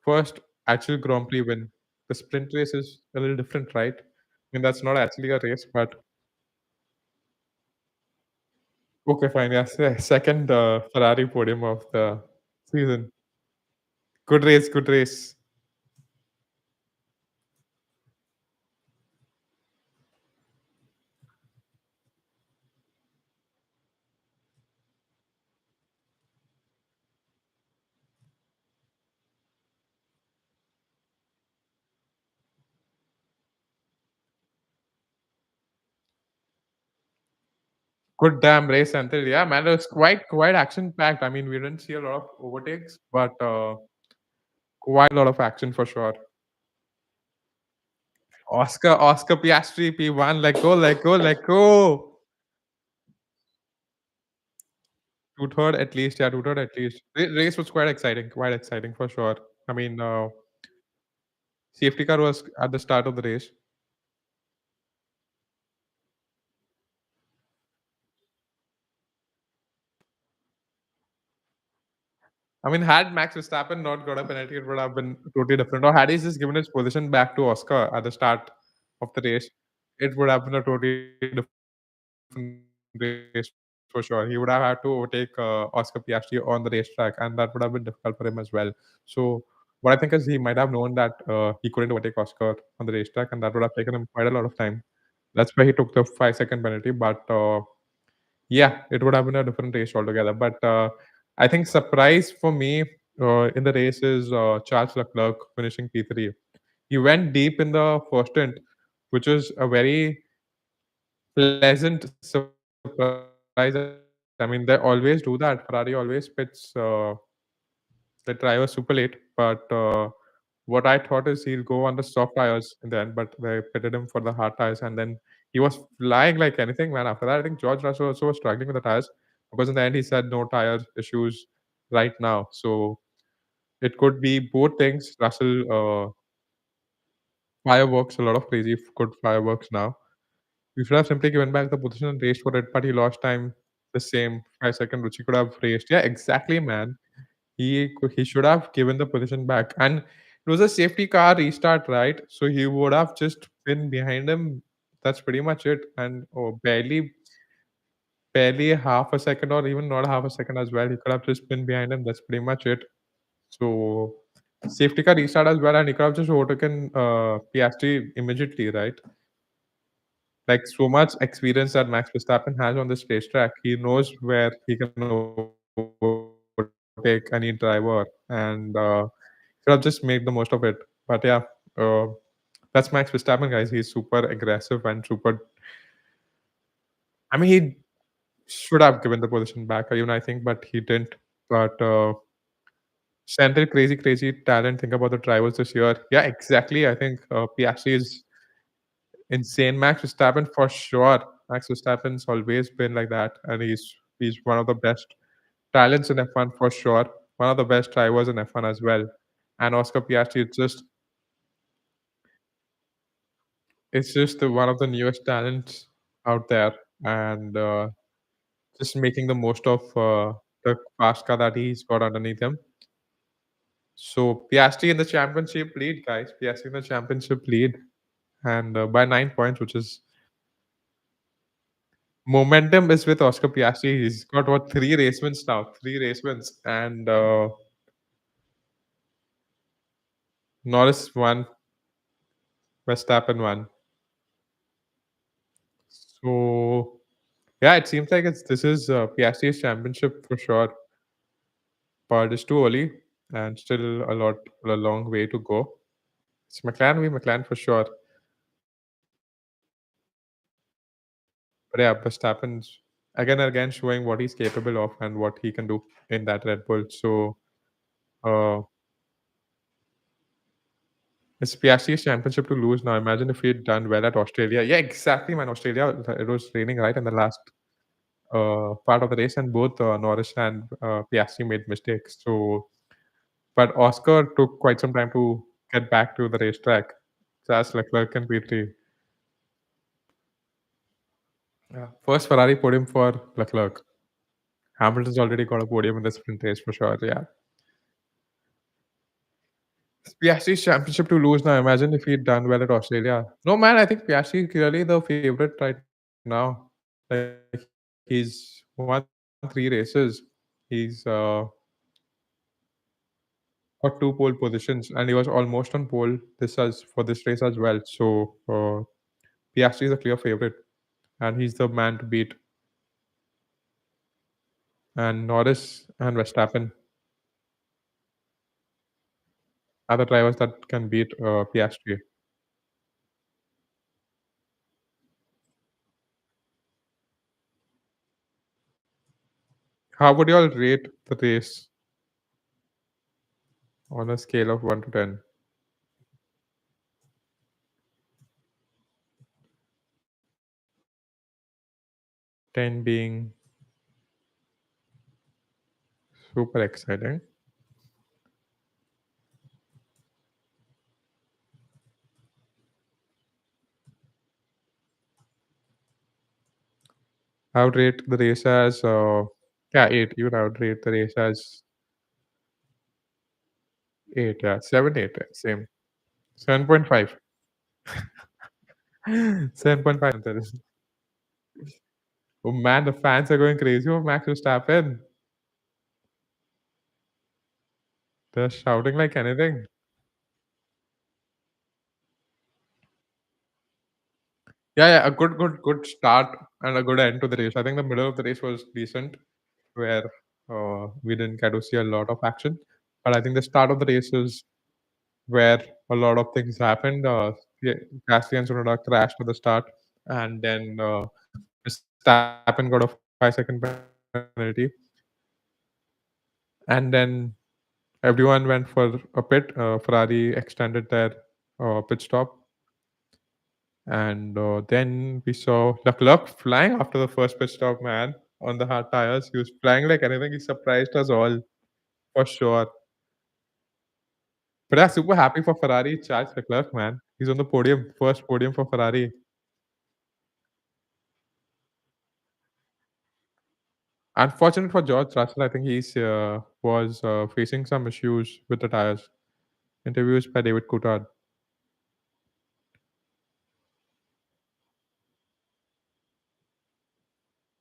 first actual Grand Prix win. The sprint race is a little different, right? I mean that's not actually a race, but okay, fine. Yes, second Ferrari podium of the season. Good race, good race. Good damn race until yeah, man, it was quite action packed. I mean, we didn't see a lot of overtakes, but quite a lot of action for sure. Oscar Piastri P1, let go, let go, let go. Two third at least, yeah, two third at least. Race was quite exciting for sure. I mean, safety car was at the start of the race. I mean, had Max Verstappen not got a penalty, it would have been totally different. Or had he just given his position back to Oscar at the start of the race, it would have been a totally different race for sure. He would have had to overtake Oscar Piastri on the racetrack, and that would have been difficult for him as well. So, what I think is he might have known that he couldn't overtake Oscar on the racetrack, and that would have taken him quite a lot of time. That's why he took the 5 second penalty. But yeah, it would have been a different race altogether. But I think surprise for me in the race is Charles Leclerc finishing P3. He went deep in the first stint, which was a very pleasant surprise. I mean, they always do that. Ferrari always pits the driver super late, but what I thought is he'll go on the soft tires in the end, but they pitted him for the hard tires, and then he was flying like anything, man. After that, I think George Russell also was struggling with the tires because in the end he said no tire issues right now. So it could be both things. Russell fireworks, a lot of crazy good fireworks now. We should have simply given back the position and raced for it, but he lost time the same 5 second which he could have raced. Yeah, exactly, man. He should have given the position back, and it was a safety car restart, right? So he would have just been behind him. That's pretty much it, and oh, barely half a second, or even not half a second as well. He could have just been behind him. That's pretty much it. So safety car restart as well, and he could have just overtaken Piastri immediately, right? Like so much experience that Max Verstappen has on this racetrack, he knows where he can overtake any driver, and should have just made the most of it. But yeah, uh, that's Max Verstappen, guys. He's super aggressive and super. I mean, he should have given the position back, even I think, but he didn't. But Central crazy, crazy talent. Think about the drivers this year. Yeah, exactly. I think Piastri is insane. Max Verstappen for sure. Max Verstappen's always been like that, and he's one of the best talents in F1 for sure. One of the best drivers in F1 as well. And Oscar Piastri is just it's just one of the newest talents out there, and just making the most of the fast car that he's got underneath him. So Piastri in the championship lead, guys. Piastri in the championship lead, and by 9 points, which is momentum is with Oscar Piastri. He's got what, three race wins now, three race wins, and Norris won, Verstappen won. So yeah, it seems like this is Piastri's championship for sure, but it's too early and still a long way to go. It's McLaren for sure. But yeah, Verstappen's again and again showing what he's capable of and what he can do in that Red Bull. So uh, it's Piastri's championship to lose now. Imagine if he'd done well at Australia. Yeah, exactly, man. Australia, it was raining right in the last part of the race, and both Norris and Piastri made mistakes. So, but Oscar took quite some time to get back to the racetrack. Charles Leclerc and P3. Yeah. First Ferrari podium for Leclerc. Hamilton's already got a podium in the sprint race for sure. Yeah. Piastri's championship to lose now. Imagine if he'd done well at Australia. No, man, I think Piastri is clearly the favorite right now. Like, he's won three races. He's got two pole positions, and he was almost on pole this as for this race as well. So Piastri is a clear favorite, and he's the man to beat. And Norris and Verstappen are the drivers that can beat Piastri. How would you all rate the race on a scale of 1 to 10? 10 being super exciting. I would rate the race as yeah, 8. Even I would rate the race as 8. Yeah, 7, 8. Same. 7.5. 7.5. That is. Oh man, the fans are going crazy over Max Verstappen. They're shouting like anything. Yeah, yeah, a good start and a good end to the race. I think the middle of the race was decent, where we didn't get to see a lot of action. But I think the start of the race is where a lot of things happened. Yeah, Gasly and Tsunoda crashed at the start, and then Verstappen got a 5-second penalty, and then everyone went for a pit. Ferrari extended their pit stop, and then we saw Leclerc flying after the first pit stop, man, on the hard tires. He was flying like anything. He surprised us all, for sure. But I'm super happy for Ferrari. Charles Leclerc, man. He's on the podium, first podium for Ferrari. Unfortunate for George Russell, I think he's was facing some issues with the tires. Interviews by David Coulthard.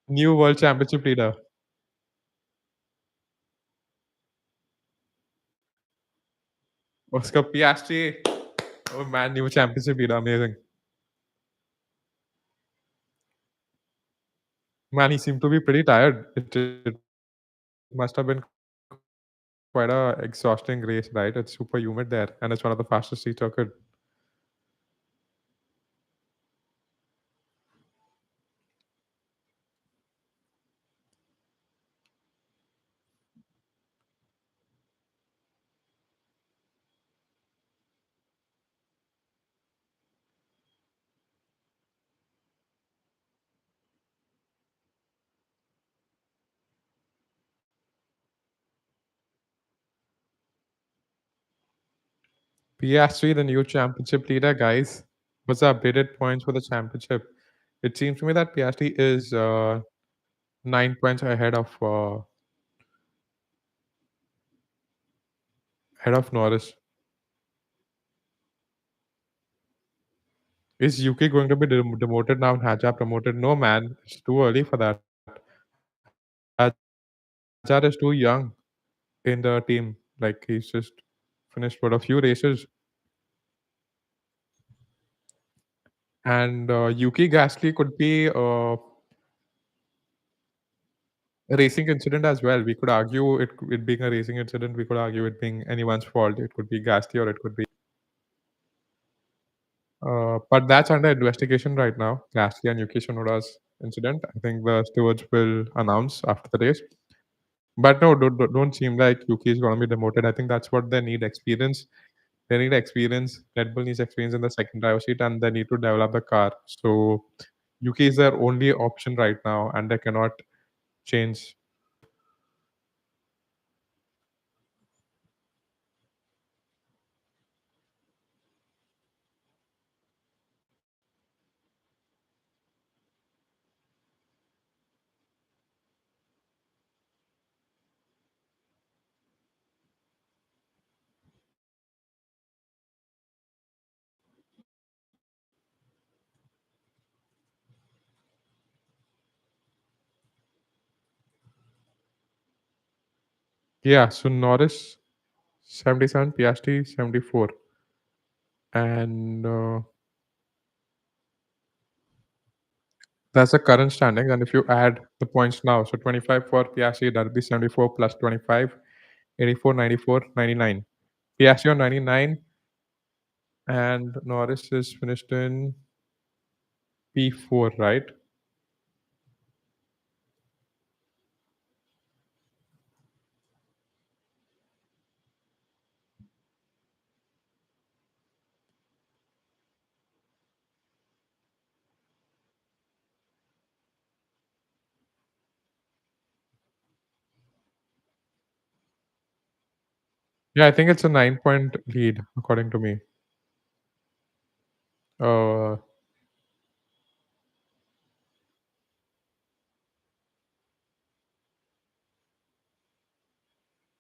New World Championship leader. Oscar Piastri. Oh man, new championship leader. Amazing. Man, he seemed to be pretty tired. It must have been quite a exhausting race, right? It's super humid there, and it's one of the fastest street circuit. Piastri, the new championship leader, guys. What's the updated points for the championship? It seems to me that Piastri is 9 points ahead of Norris. Is UK going to be demoted now and Hajar promoted? No, man. It's too early for that. Hajar is too young in the team. Like, he's just finished what a few races. And Yuki Gasly could be a racing incident as well. We could argue it being a racing incident. We could argue it being anyone's fault. It could be Gasly or it could be. But that's under investigation right now. Gasly and Yuki Tsunoda's incident. I think the stewards will announce after the race. But no, don't seem like Yuki is going to be demoted. I think that's what they need experience. They need experience. Red Bull needs experience in the second driver seat, and they need to develop the car. So Yuki is their only option right now, and they cannot change. Yeah, so Norris 77, Piastri 74, and that's the current standings. And if you add the points now, so 25 for Piastri, that'll be 74 plus 25, 84, 94, 99. Piastri on 99, and Norris is finished in P4, right? Yeah, I think it's a 9 point lead, according to me. Uh,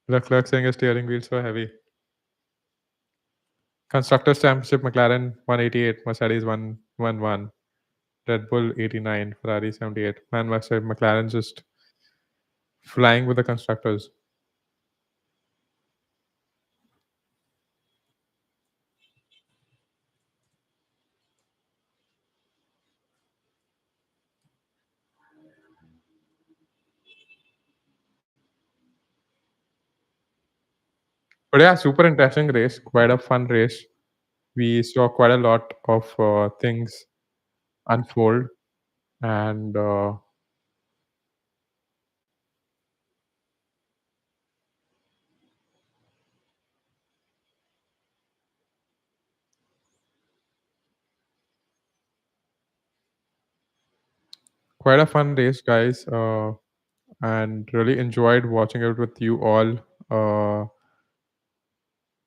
Leclerc saying his steering wheel's so heavy. Constructors Championship, McLaren 188, Mercedes 111, Red Bull 89, Ferrari 78. Man, McLaren just flying with the constructors. But yeah, super interesting race, quite a fun race. We saw quite a lot of things unfold, and quite a fun race, guys. And really enjoyed watching it with you all. Uh,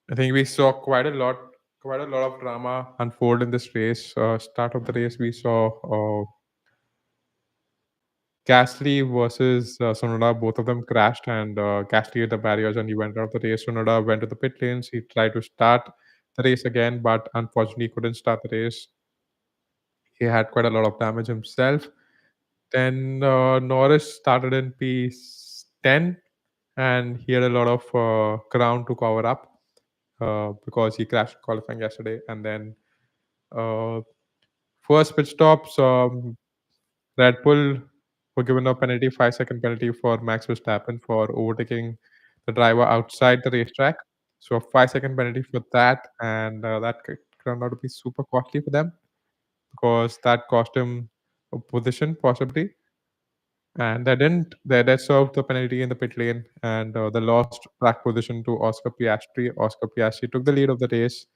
I think we saw quite a lot of drama unfold in this race. Start of the race, we saw Gasly versus Sonoda. Both of them crashed, and Gasly hit the barriers, and he went out of the race. Sonoda went to the pit lanes. He tried to start the race again, but unfortunately couldn't start the race. He had quite a lot of damage himself. Then Norris started in P10, and he had a lot of ground to cover up because he crashed qualifying yesterday. And then uh, first pit stops, Red Bull were given a penalty, 5-second penalty for Max Verstappen for overtaking the driver outside the racetrack. So a 5-second penalty for that, and that turned out to be super costly for them because that cost him a position possibly. And they served the penalty in the pit lane, and they lost track position to Oscar Piastri. Oscar Piastri took the lead of the race,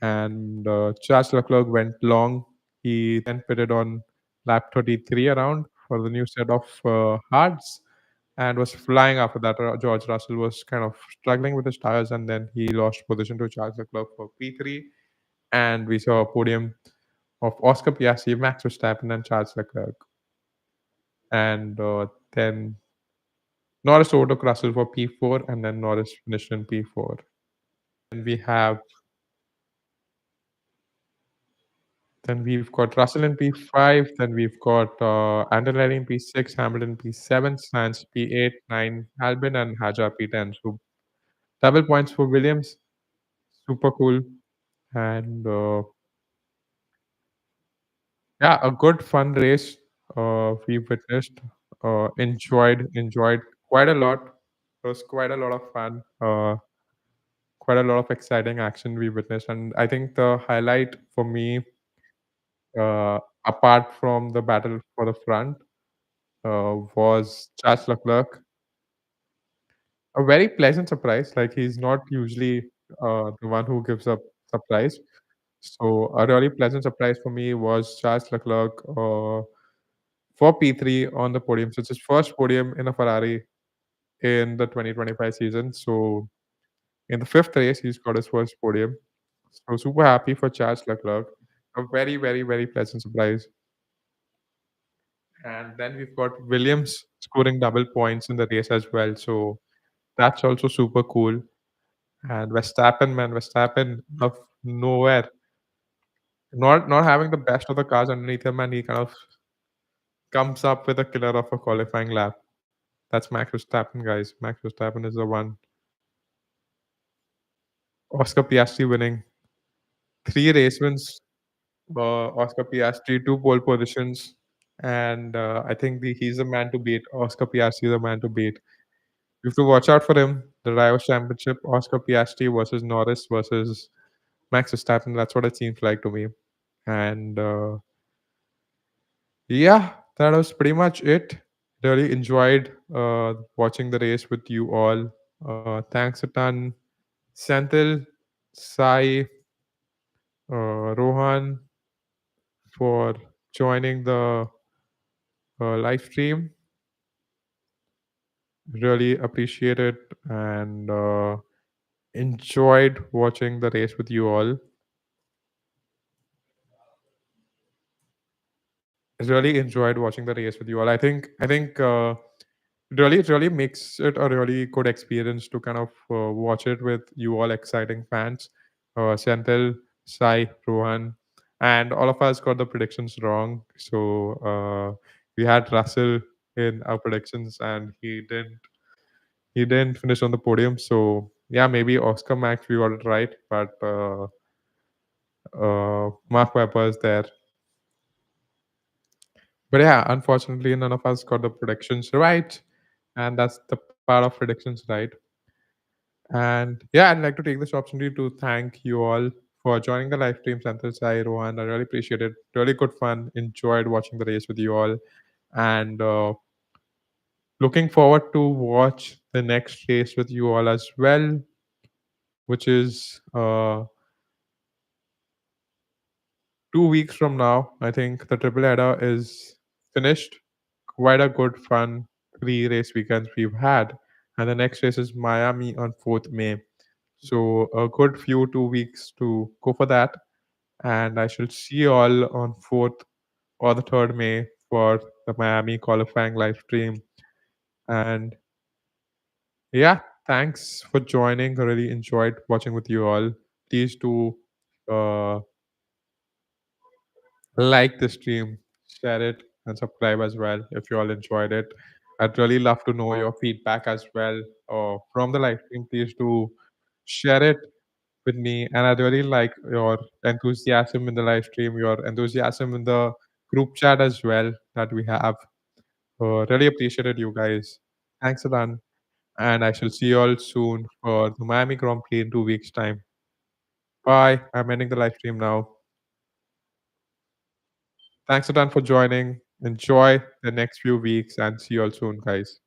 and Charles Leclerc went long. He then pitted on lap 33 around for the new set of hards, and was flying after that. George Russell was kind of struggling with his tires, and then he lost position to Charles Leclerc for P3. And we saw a podium of Oscar Piastri, Max Verstappen, and Charles Leclerc. And then Norris overtook Russell for P4, and then Norris finished in P4. And we have Then we've got Russell in P5, then we've got Anderlecht in P6, Hamilton P7, Sainz P8, 9, Albon and Hajar P10. So double points for Williams, super cool. And yeah, a good fun race we witnessed. Enjoyed quite a lot. It was quite a lot of fun. Quite a lot of exciting action we witnessed, and I think the highlight for me, apart from the battle for the front, was Charles Leclerc. A very pleasant surprise, like, he's not usually, the one who gives up surprise. So, a really pleasant surprise for me was Charles Leclerc, for P3 on the podium. So, it's his first podium in a Ferrari in the 2025 season. So, in the 5th race, he's got his first podium. So, super happy for Charles Leclerc. A very, very, very pleasant surprise. And then we've got Williams scoring double points in the race as well. So, that's also super cool. And Verstappen, man, Verstappen of nowhere, not having the best of the cars underneath him, and he kind of comes up with a killer of a qualifying lap. That's Max Verstappen, guys. Max Verstappen is the one. Oscar Piastri winning 3 race wins. Oscar Piastri 2 pole positions, and I think he's the man to beat. Oscar Piastri is the man to beat. You have to watch out for him. The Drivers' Championship, Oscar Piastri versus Norris versus Max Verstappen. That's what it seems like to me. And yeah, that was pretty much it. Really enjoyed watching the race with you all. Thanks a ton, Senthil, Sai, Rohan, for joining the live stream. Really appreciate it, and enjoyed watching the race with you all. Really enjoyed watching the race with you all. I think really makes it a really good experience to kind of watch it with you all exciting fans. Senthil, Sai, Rohan, and all of us got the predictions wrong. So we had Russell in our predictions, and he didn't finish on the podium. So yeah, maybe Oscar Max we got it right, but Mark Webber is there. But yeah, unfortunately, none of us got the predictions right, and that's the part of predictions right. And yeah, I'd like to take this opportunity to thank you all for joining the live stream, Santhal, Sai, Rohan. I really appreciate it. Really good fun. Enjoyed watching the race with you all, and looking forward to watch the next race with you all as well, which is 2 weeks from now. I think the triple header is finished. Quite a good fun 3 race weekends we've had. And the next race is Miami on 4th May. So a good few 2 weeks to go for that. And I shall see you all on 4th or the 3rd May for the Miami qualifying live stream. And yeah, thanks for joining. I really enjoyed watching with you all. Please do uh, like the stream, share it, and subscribe as well if you all enjoyed it. I'd really love to know your feedback as well from the live stream. Please do share it with me, and I'd really like your enthusiasm in the live stream, your enthusiasm in the group chat as well that we have. Really appreciated you guys. Thanks a ton, and I shall see you all soon for the Miami Grand Prix in 2 weeks' time. Bye. I'm ending the live stream now. Thanks a ton for joining. Enjoy the next few weeks and see you all soon, guys.